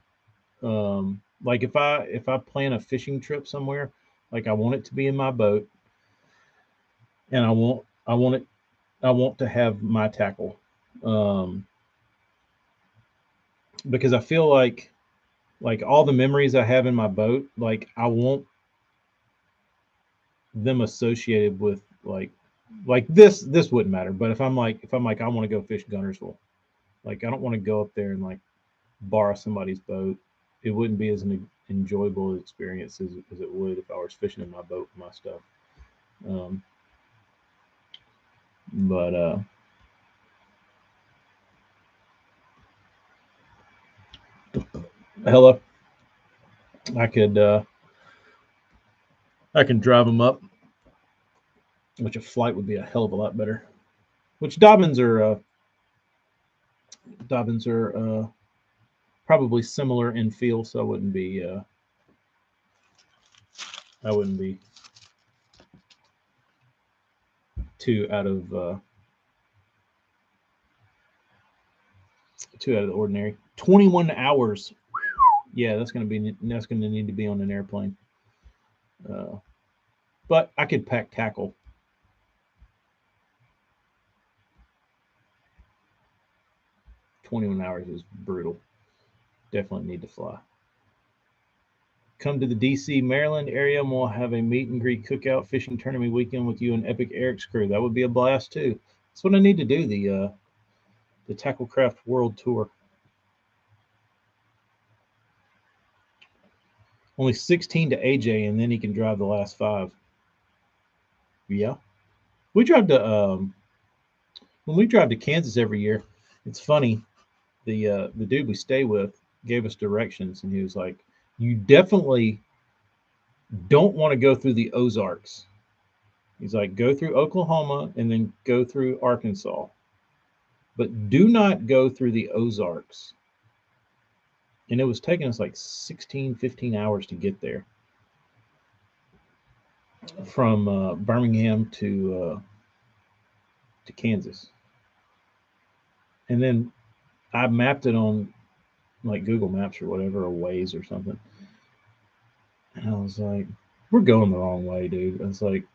[SPEAKER 1] Like if I plan a fishing trip somewhere, like I want it to be in my boat, and I want to have my tackle, um, because I feel like all the memories I have in my boat, like I want them associated with like this wouldn't matter. But if I'm like I want to go fish Gunnersville, like I don't want to go up there and like borrow somebody's boat. It wouldn't be as an enjoyable experience as it would if I was fishing in my boat with my stuff. Um, but hella, I could I can drive them up, which a flight would be a hell of a lot better. Which Dobbins are probably similar in feel, so I wouldn't be too out of the ordinary. 21 hours. Yeah, that's gonna need to be on an airplane. Uh, but I could pack tackle. 21 hours is brutal. Definitely need to fly. Come to the DC, Maryland area, and we'll have a meet and greet cookout fishing tournament weekend with you and Epic Eric's crew. That would be a blast too. That's what I need to do. The Tacklecraft World Tour. Only 16 to AJ, and then he can drive the last five. Yeah, we drive to when we drive to Kansas every year. It's funny. The dude we stay with gave us directions, and he was like, "You definitely don't want to go through the Ozarks." He's like, "Go through Oklahoma and then go through Arkansas, but do not go through the Ozarks." And it was taking us like 16, 15 hours to get there from Birmingham to Kansas. And then I mapped it on like Google Maps or whatever, or Waze or something. And I was like, we're going the wrong way, dude. I was like,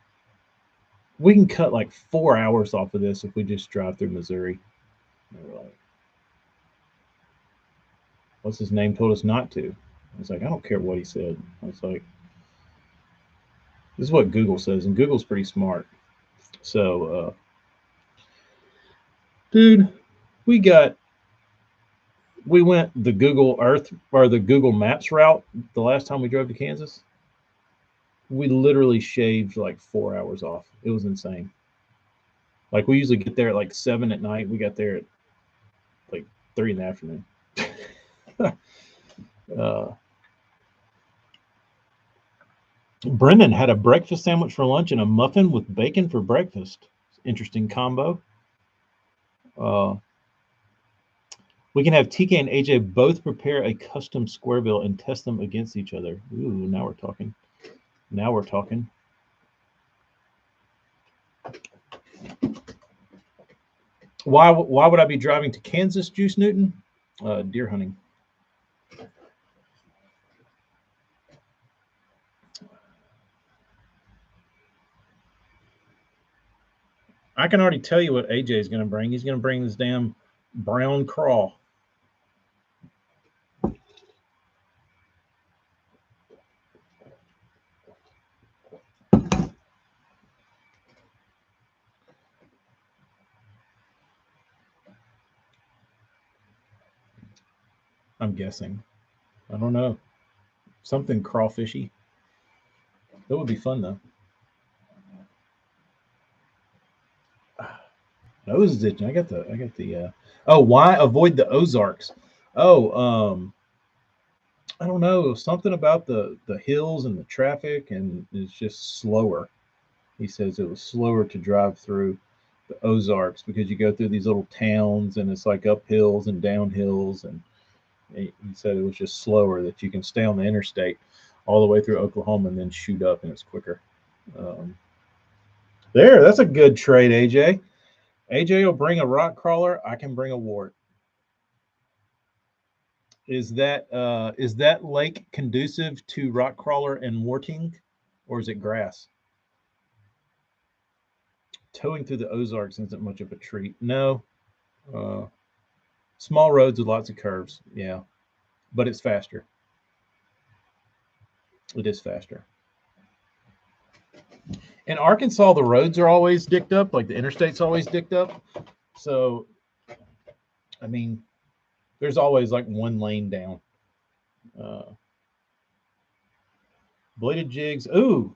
[SPEAKER 1] we can cut like 4 hours off of this if we just drive through Missouri. And they were like, what's his name told us not to. I was like, I don't care what he said. I was like, this is what Google says, and Google's pretty smart. So, dude, we got we went the Google Earth or the Google Maps route the last time we drove to Kansas. We literally shaved like 4 hours off. It was insane. Like we usually get there at like 7 at night. We got there at like 3 in the afternoon. uh, Brendan had a breakfast sandwich for lunch and a muffin with bacon for breakfast. Interesting combo. Uh, we can have TK and AJ both prepare a custom square bill and test them against each other. Ooh, now we're talking. Now we're talking. Why would I be driving to Kansas, Juice Newton? Deer hunting. I can already tell you what AJ is going to bring. He's going to bring this damn brown crawl. I'm guessing. I don't know. Something crawfishy. That would be fun though. Nose ditching. I got the oh, why avoid the Ozarks? Oh, I don't know. Something about the hills and the traffic, and it's just slower. He says it was slower to drive through the Ozarks because you go through these little towns and it's like up hills and down hills, and he said it was just slower, that you can stay on the interstate all the way through Oklahoma and then shoot up, and it's quicker. Um, that's a good trade, AJ. AJ will bring a rock crawler. I can bring a wart. Is that lake conducive to rock crawler and warting, or is it grass? Towing through the Ozarks isn't much of a treat. No, uh, small roads with lots of curves. Yeah, but it's faster. It is faster. In Arkansas, the roads are always dicked up, like the interstate's always dicked up. So, I mean, there's always like one lane down. Uh, Bladed jigs. Ooh,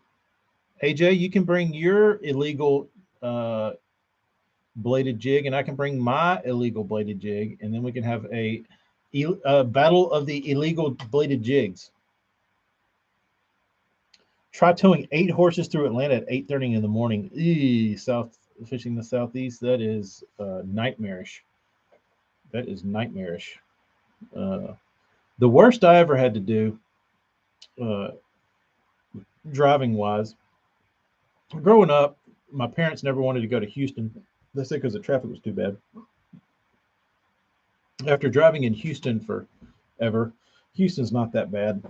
[SPEAKER 1] AJ, you can bring your illegal uh, bladed jig, and I can bring my illegal bladed jig, and then we can have a battle of the illegal bladed jigs. Try towing 8 horses through Atlanta at 8:30 in the morning. South fishing the southeast. That is nightmarish. That is nightmarish. Uh, the worst I ever had to do, uh, driving wise, growing up, my parents never wanted to go to Houston. They said because the traffic was too bad. After driving in Houston forever, Houston's not that bad.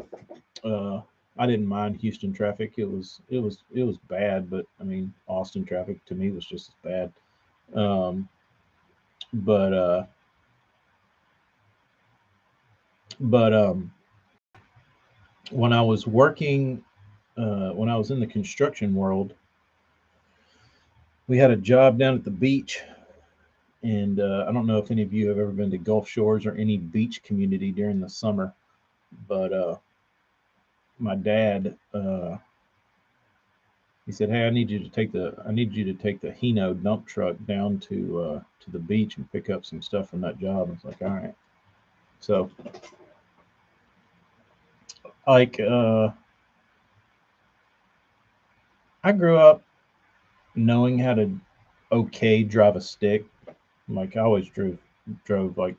[SPEAKER 1] I didn't mind Houston traffic. It was bad, but I mean Austin traffic to me was just as bad. Um, but when I was working, when I was in the construction world, we had a job down at the beach, and I don't know if any of you have ever been to Gulf Shores or any beach community during the summer, but my dad, he said, "Hey, I need you to take the Hino dump truck down to the beach and pick up some stuff from that job." I was like, "All right." So, like, I grew up knowing how to drive a stick. Like, I always drove like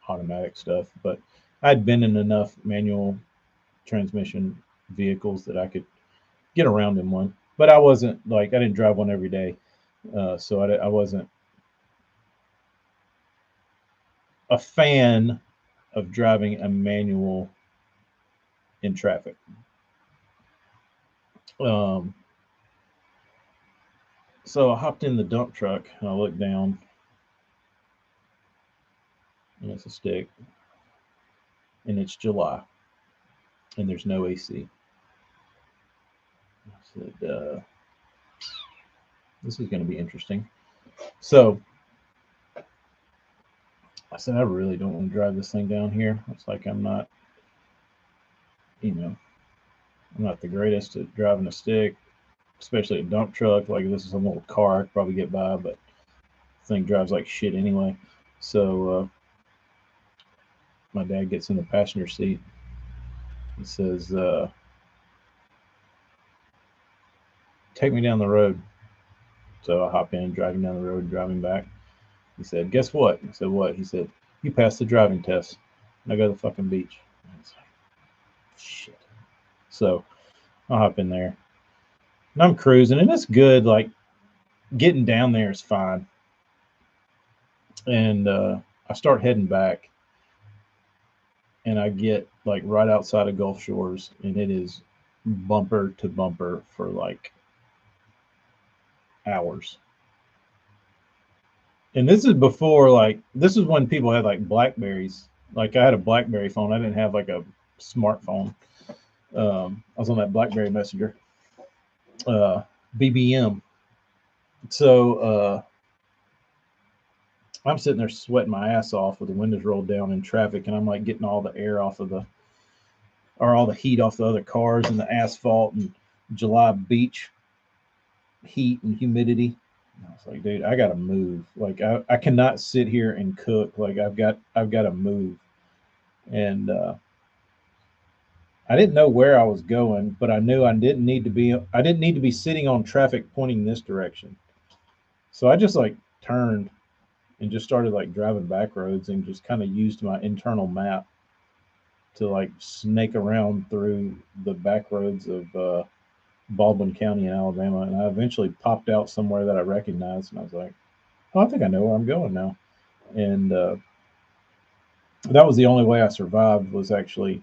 [SPEAKER 1] automatic stuff, but I'd been in enough manual transmission vehicles that I could get around in one. But I wasn't like I didn't drive one every day, so I wasn't a fan of driving a manual in traffic. Um, so I hopped in the dump truck and I looked down, and it's a stick, and it's July, and there's no AC. I said, "This is going to be interesting." So I said, "I really don't want to drive this thing down here." It's like you know, I'm not the greatest at driving a stick, especially a dump truck. Like, this is some old car I could probably get by, but the thing drives like shit anyway. So my dad gets in the passenger seat. He says, "Take me down the road." So I hop in, driving down the road, driving back. He said, "Guess what?" I said, "What?" He said, "You passed the driving test." And I go to the fucking beach. And I was like, shit. So I hop in there, and I'm cruising, and it's good. Like, getting down there is fine. And I start heading back, and I get like right outside of Gulf Shores, and it is bumper to bumper for like hours. And this is before, like, this is when people had like Blackberries. Like, I had a Blackberry phone. I didn't have like a smartphone. I was on that Blackberry Messenger, uh, BBM. So I'm sitting there sweating my ass off with the windows rolled down in traffic, and I'm like getting all the air off of all the heat off the other cars and the asphalt and July beach heat and humidity. I was like, dude, I gotta move. Like, I cannot sit here and cook. Like, I've got to move. And I didn't know where I was going, but I knew I didn't need to be sitting on traffic pointing this direction. So I just like turned and just started like driving back roads and just kind of used my internal map to like snake around through the back roads of Baldwin County in Alabama. And I eventually popped out somewhere that I recognized, and I was like, oh, I think I know where I'm going now. And that was the only way I survived, was actually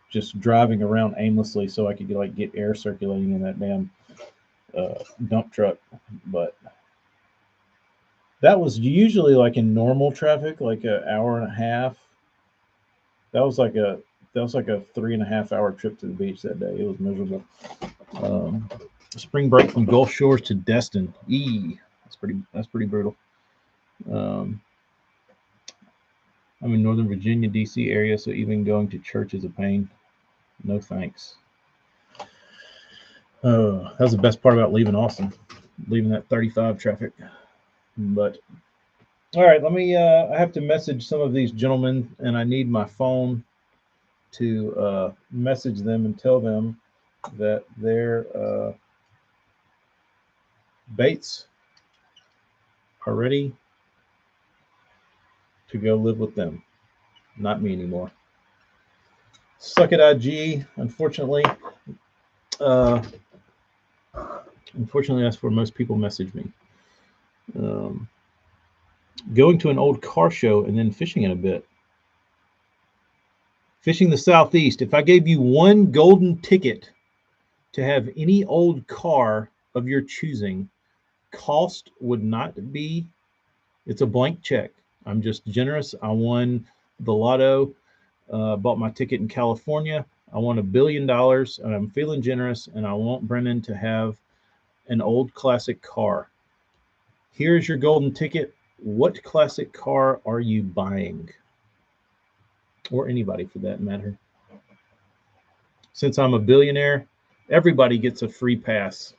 [SPEAKER 1] just driving around aimlessly so I could like get air circulating in that damn dump truck. But that was usually like in normal traffic, like an hour and a half. That was like a 3.5 hour trip to the beach that day. It was miserable. Um, Spring break from Gulf Shores to Destin. That's pretty brutal. Um, I'm in Northern Virginia, D.C. area, so even going to church is a pain. No thanks. That was the best part about leaving Austin, leaving that 35 traffic. But all right, let me. I have to message some of these gentlemen, and I need my phone to message them and tell them that their baits are ready to go live with them, not me anymore. Suck it, IG. Uh, unfortunately, that's where most people message me. Um, Going to an old car show and then fishing in a bit. Fishing the Southeast. If I gave you one golden ticket to have any old car of your choosing, cost would not be, it's a blank check. I'm just generous. I won the lotto, bought my ticket in California. I won $1 billion, and I'm feeling generous, and I want Brennan to have an old classic car. Here's your golden ticket. What classic car are you buying? Or anybody for that matter. Since I'm a billionaire, everybody gets a free pass.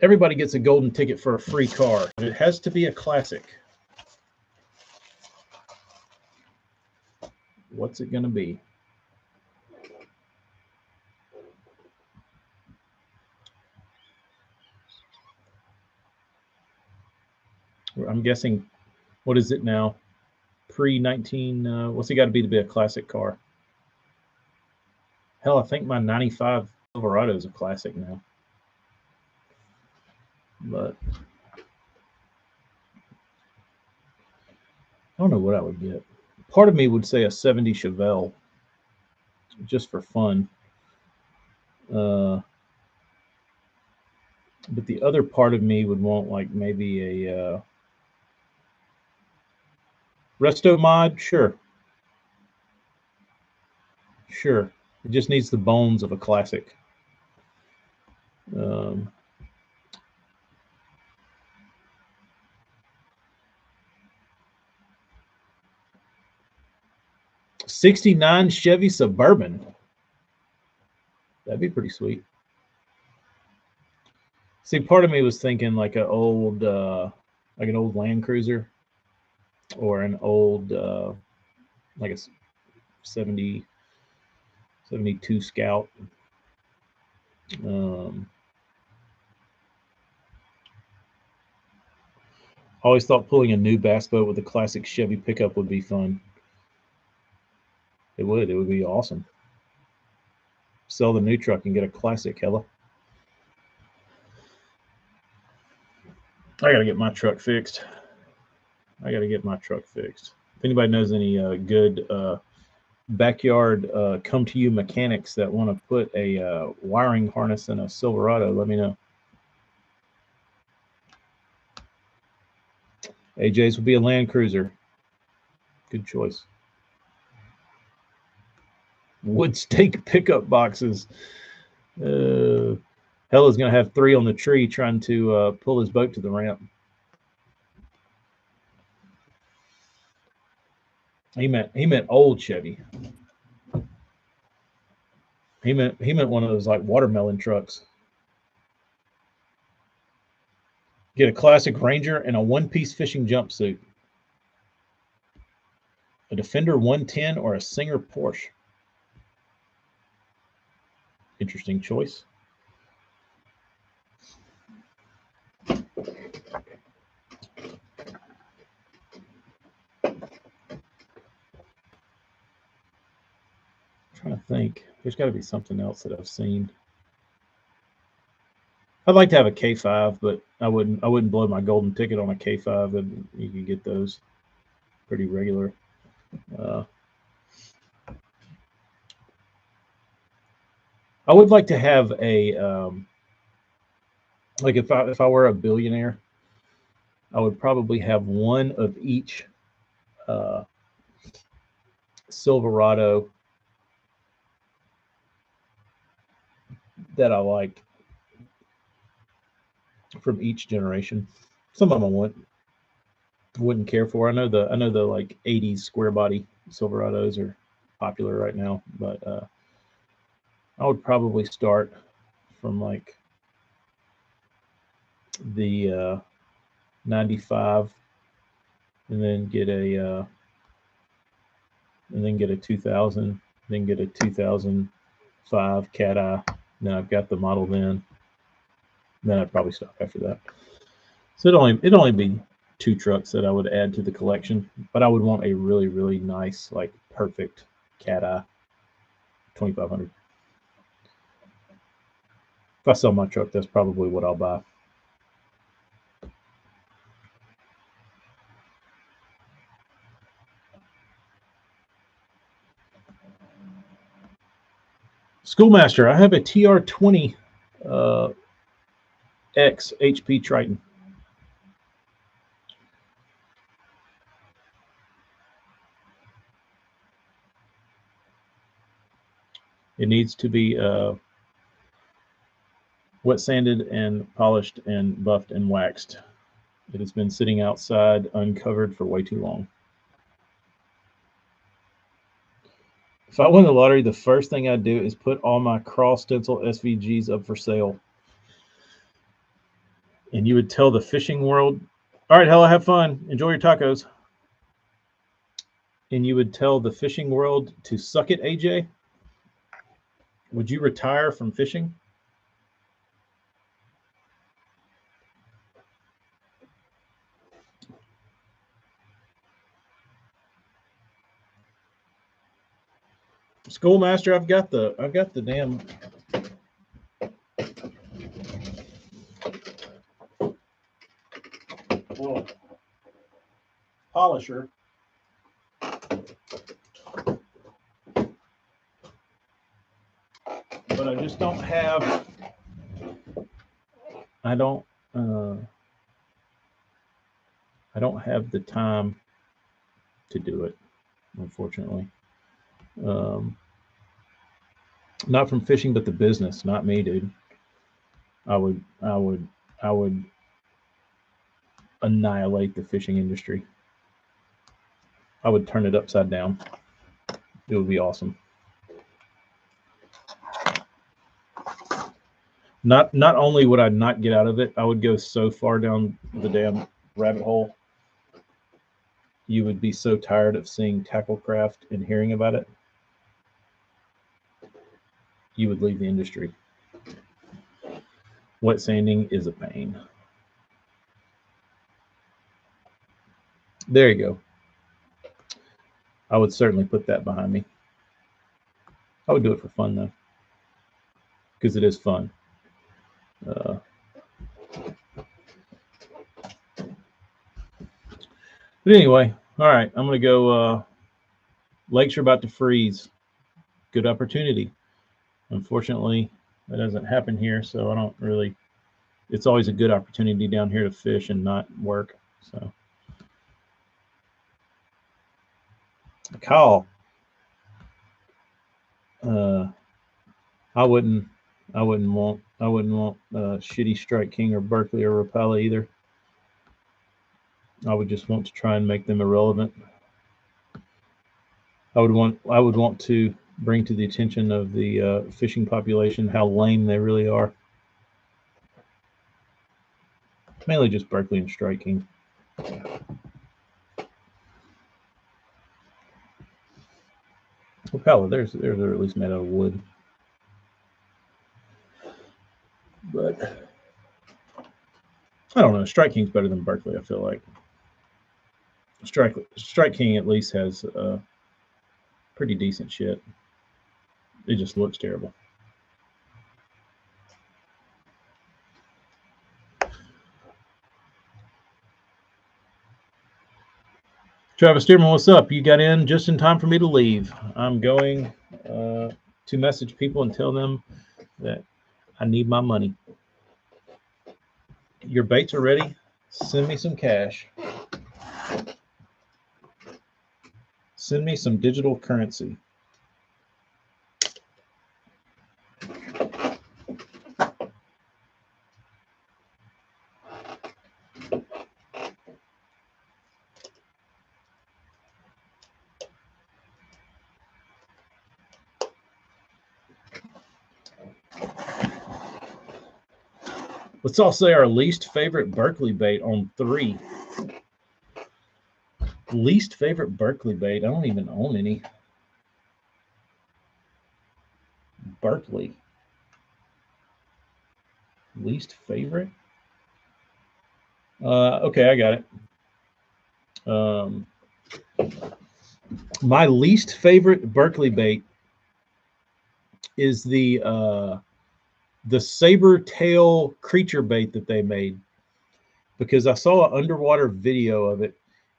[SPEAKER 1] Everybody gets a golden ticket for a free car. It has to be a classic. What's it going to be? I'm guessing, what is it now? Pre-19, what's it got to be a classic car? Hell, I think my 95 Silverado is a classic now. But I don't know what I would get. Part of me would say a 70 Chevelle, just for fun. But the other part of me would want like maybe a resto mod. Sure. It just needs the bones of a classic. Um, 69 Chevy Suburban. That'd be pretty sweet. See, part of me was thinking like an old Land Cruiser, or an old like a 70, 72 Scout. Always thought pulling a new bass boat with a classic Chevy pickup would be fun. It would. It would be awesome. Sell the new truck and get a classic, hella. I got to get my truck fixed. If anybody knows any good backyard come to you mechanics that want to put a wiring harness in a Silverado, let me know. AJ's will be a Land Cruiser. Good choice. Wood stake pickup boxes. Hella's going to have 3 on the tree trying to pull his boat to the ramp. He meant old Chevy. He meant one of those like watermelon trucks. Get a classic Ranger and a one-piece fishing jumpsuit. A Defender 110 or a Singer Porsche. Interesting choice. Trying to think. There's got to be something else that I've seen. I'd like to have a K5, but I wouldn't blow my golden ticket on a K5. And you can get those pretty regular. I would like to have a like if I were a billionaire, I would probably have one of each Silverado that I like from each generation. Some of them wouldn't care for. I know the like 80s square body Silverados are popular right now, but I would probably start from like the 95 and then get a 2000, then get a 2005 Cat Eye. Then I've got the model then I'd probably stop after that. So it'd only be 2 trucks that I would add to the collection, but I would want a really, really nice, like perfect Cat Eye 2500. If I sell my truck, that's probably what I'll buy. Schoolmaster, I have a TR20 X HP Triton. It needs to be wet sanded and polished and buffed and waxed. It has been sitting outside uncovered for way too long. If I win the lottery, the first thing I'd do is put all my cross stencil SVGs up for sale. And you would tell the fishing world, all right, Hella, have fun. Enjoy your tacos. And you would tell the fishing world to suck it, AJ? Would you retire from fishing? Schoolmaster, I've got the damn polisher. But I just don't have I don't have the time to do it, unfortunately. Not from fishing, but the business, not me, dude. I would annihilate the fishing industry. I would turn it upside down. It would be awesome. Not only would I not get out of it, I would go so far down the damn rabbit hole. You would be so tired of seeing tacklecraft and hearing about it. You would leave the industry. Wet sanding is a pain. There you go. I would certainly put that behind me. I would do it for fun, though, because it is fun. But anyway, all right, I'm gonna go. Lakes are about to freeze. Good opportunity. Unfortunately, that doesn't happen here, so I don't really. It's always a good opportunity down here to fish and not work. So, Kyle, uh, I wouldn't, I wouldn't want, shitty Strike King or Berkeley or Rapala either. I would just want to try and make them irrelevant. I would want to bring to the attention of the fishing population how lame they really are. Mainly just Berkeley and Strike King. Rapala, they're at least made out of wood. But I don't know. Strike King's better than Berkeley, I feel like. Strike King at least has pretty decent shit. It just looks terrible. Travis Stearman, what's up? You got in just in time for me to leave. I'm going to message people and tell them that I need my money. Your baits are ready. Send me some cash. Send me some digital currency. Let's all say our least favorite Berkeley bait on 3. Least favorite Berkeley bait. I don't even own any. Berkeley. Least favorite? Okay, I got it. My least favorite Berkeley bait is the saber tail creature bait that they made, because I saw an underwater video of it,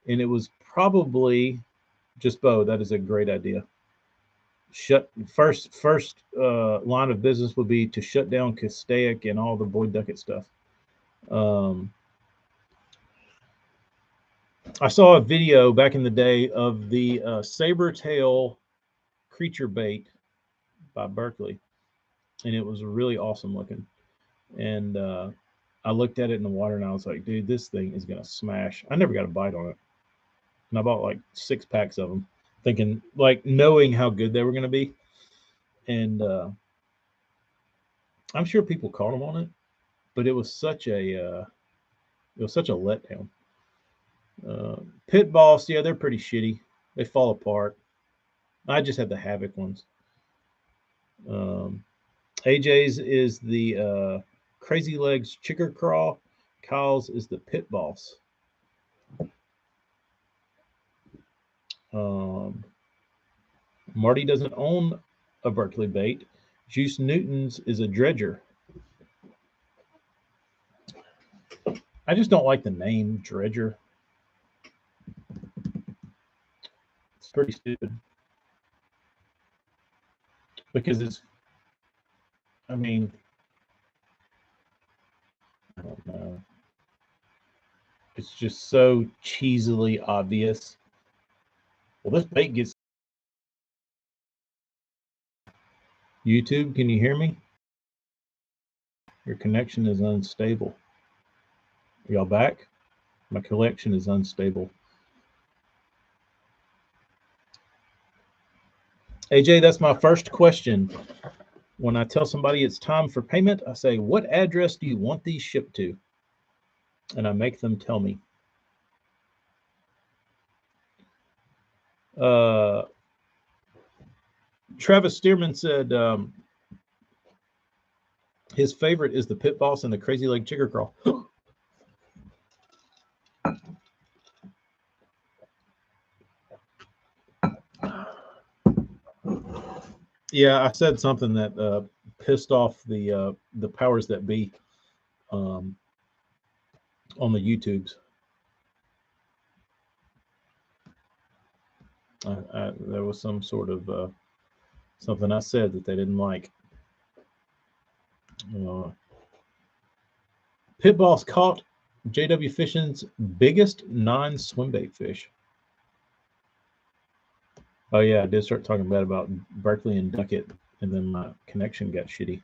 [SPEAKER 1] and it was probably just Bo. That is a great idea. First line of business would be to shut down Castaic and all the Boyd Duckett stuff. I saw a video back in the day of the saber tail creature bait by Berkeley, and it was really awesome looking. And I looked at it in the water and I was like, dude, this thing is gonna smash. I never got a bite on it, and I bought like 6 packs of them, thinking, like, knowing how good they were gonna be. And I'm sure people caught them on it, but it was such a letdown. Pit Boss, yeah, they're pretty shitty. They fall apart. I just had the Havoc ones. AJ's is the Crazy Legs Chicker Crawl. Kyle's is the Pit Boss. Marty doesn't own a Berkeley bait. Juice Newton's is a dredger. I just don't like the name dredger. It's pretty stupid. Because it's, I mean, I don't know. It's just so cheesily obvious. Well, this bait gets. YouTube, can you hear me? Your connection is unstable. Are y'all back? My connection is unstable. AJ, that's my first question. When I tell somebody it's time for payment, I say, what address do you want these shipped to? And I make them tell me. Travis Stearman said his favorite is the Pit Boss and the Crazy Leg Chicker Crawl. Yeah, I said something that pissed off the powers that be on the YouTubes. There was some sort of something I said that they didn't like. Pit Boss caught JW Fishing's biggest non-swimbait fish. Oh yeah, I did start talking bad about Berkeley and Duckett, and then my connection got shitty.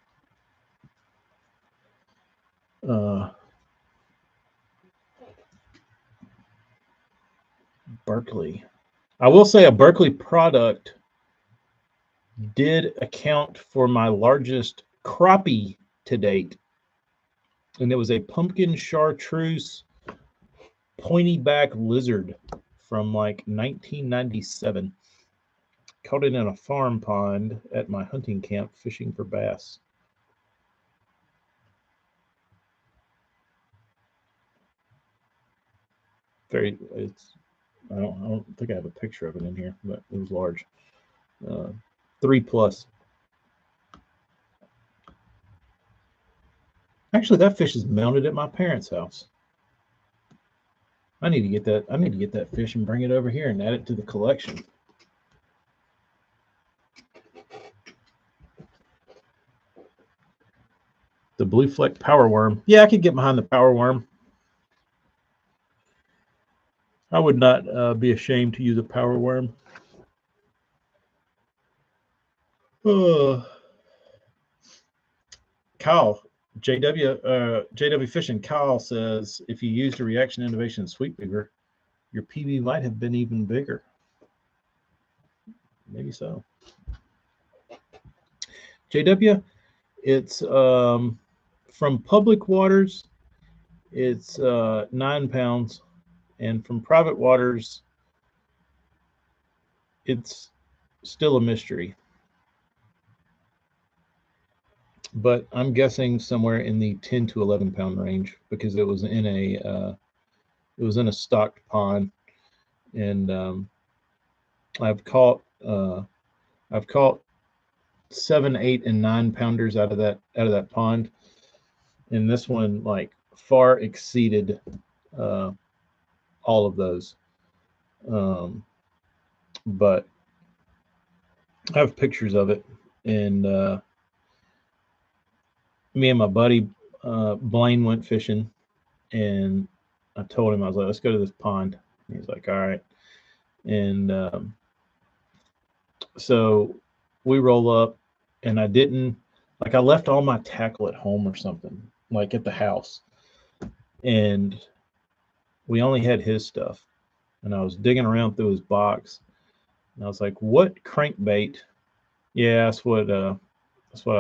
[SPEAKER 1] Berkeley. I will say a Berkeley product did account for my largest crappie to date, and it was a pumpkin chartreuse pointy back lizard from like 1997. Caught it in a farm pond at my hunting camp fishing for bass. I don't think I have a picture of it in here, but it was large. 3+. Actually, that fish is mounted at my parents' house. I need to get that. I need to get that fish and bring it over here and add it to the collection. The blue fleck power worm. Yeah, I could get behind the power worm. I would not be ashamed to use a power worm. Kyle, JW Fishing, Kyle says if you used a reaction innovation sweep bigger, your PB might have been even bigger. Maybe so. JW, it's from public waters, it's 9 pounds, and from private waters, it's still a mystery. But I'm guessing somewhere in the 10 to 11 pound range because it was in a stocked pond, and I've caught 7, 8, and 9 pounders out of that pond, and this one like far exceeded all of those. But I have pictures of it, and me and my buddy Blaine went fishing, and I told him, I was like, let's go to this pond. And he's like, all right. And so we roll up, and I left all my tackle at home or something, like at the house. And we only had his stuff. And I was digging around through his box. And I was like, what crankbait? Yeah, that's what I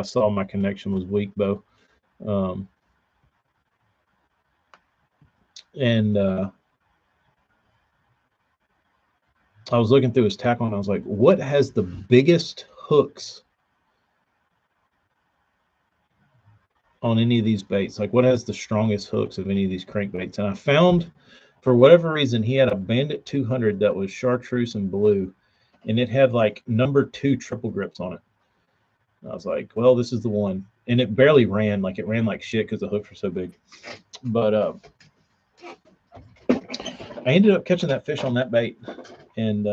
[SPEAKER 1] saw. My connection was weak, Bo. And I was looking through his tackle, and I was like, what has the biggest hooks on any of these baits? Like, what has the strongest hooks of any of these crankbaits? And I found, for whatever reason, he had a Bandit 200 that was chartreuse and blue, and it had like number 2 triple grips on it. And I was like, well, this is the one. And it barely ran. Like, it ran like shit because the hooks were so big. But I ended up catching that fish on that bait, and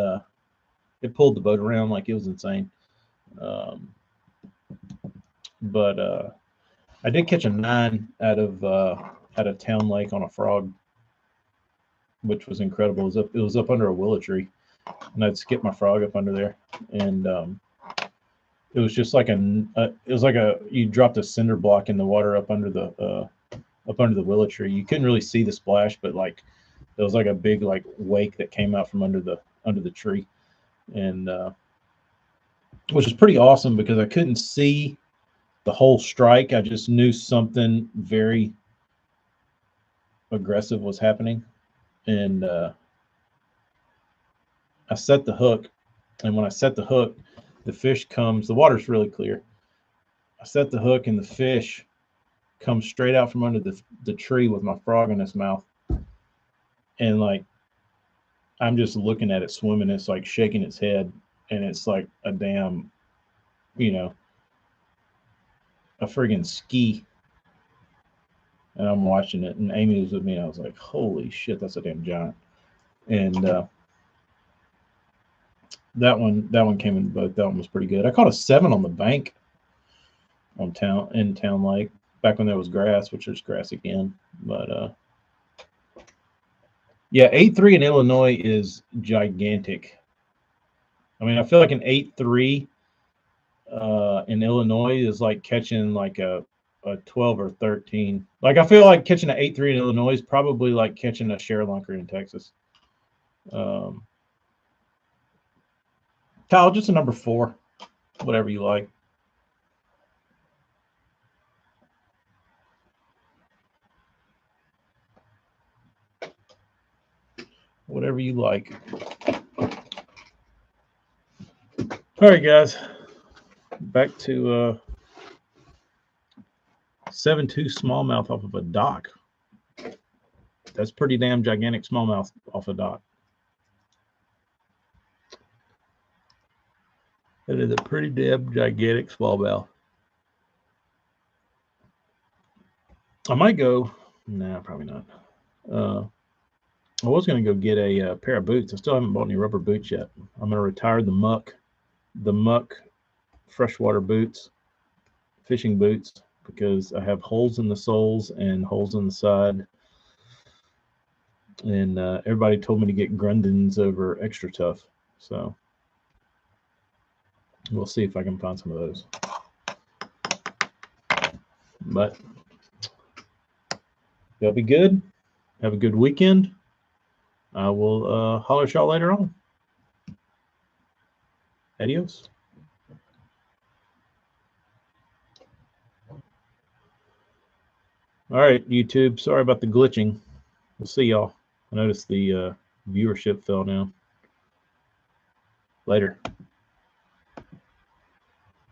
[SPEAKER 1] it pulled the boat around like it was insane. But I did catch a 9 out of Town Lake on a frog, which was incredible. It was up under a willow tree, and I'd skip my frog up under there, and it was just like you dropped a cinder block in the water up under the willow tree. You couldn't really see the splash, but like there was like a big like wake that came out from under the tree, and which was pretty awesome because I couldn't see the whole strike. I just knew something very aggressive was happening, and I set the hook, and when I set the hook, the fish comes. The water's really clear. I set the hook, and the fish comes straight out from under the tree with my frog in its mouth, and like I'm just looking at it swimming. It's like shaking its head, and it's like a damn, a friggin' ski. And I'm watching it, and Amy was with me. And I was like, "Holy shit, that's a damn giant!" And That one came in the boat. That one was pretty good. I caught a 7 on the bank in Town Lake back when there was grass, which there's grass again. But yeah, 8.3 in Illinois is gigantic. I mean, I feel like an 8.3 in Illinois is like catching like a 12 or 13. Like I feel like catching an 8.3 in Illinois is probably like catching a ShareLunker in Texas. Kyle, just a number 4, whatever you like. Whatever you like. All right, guys. Back to 7.2 smallmouth off of a dock. That's pretty damn gigantic smallmouth off a dock. That is a pretty damn gigantic smallmouth. I might go. Nah, probably not. I was going to go get a pair of boots. I still haven't bought any rubber boots yet. I'm going to retire the muck freshwater boots, fishing boots, because I have holes in the soles and holes in the side. And everybody told me to get Grundens over Extra Tough. So we'll see if I can find some of those. But y'all be good. Have a good weekend. I will holler at y'all later on. Adios. All right, YouTube. Sorry about the glitching. We'll see y'all. I noticed the viewership fell down. Later.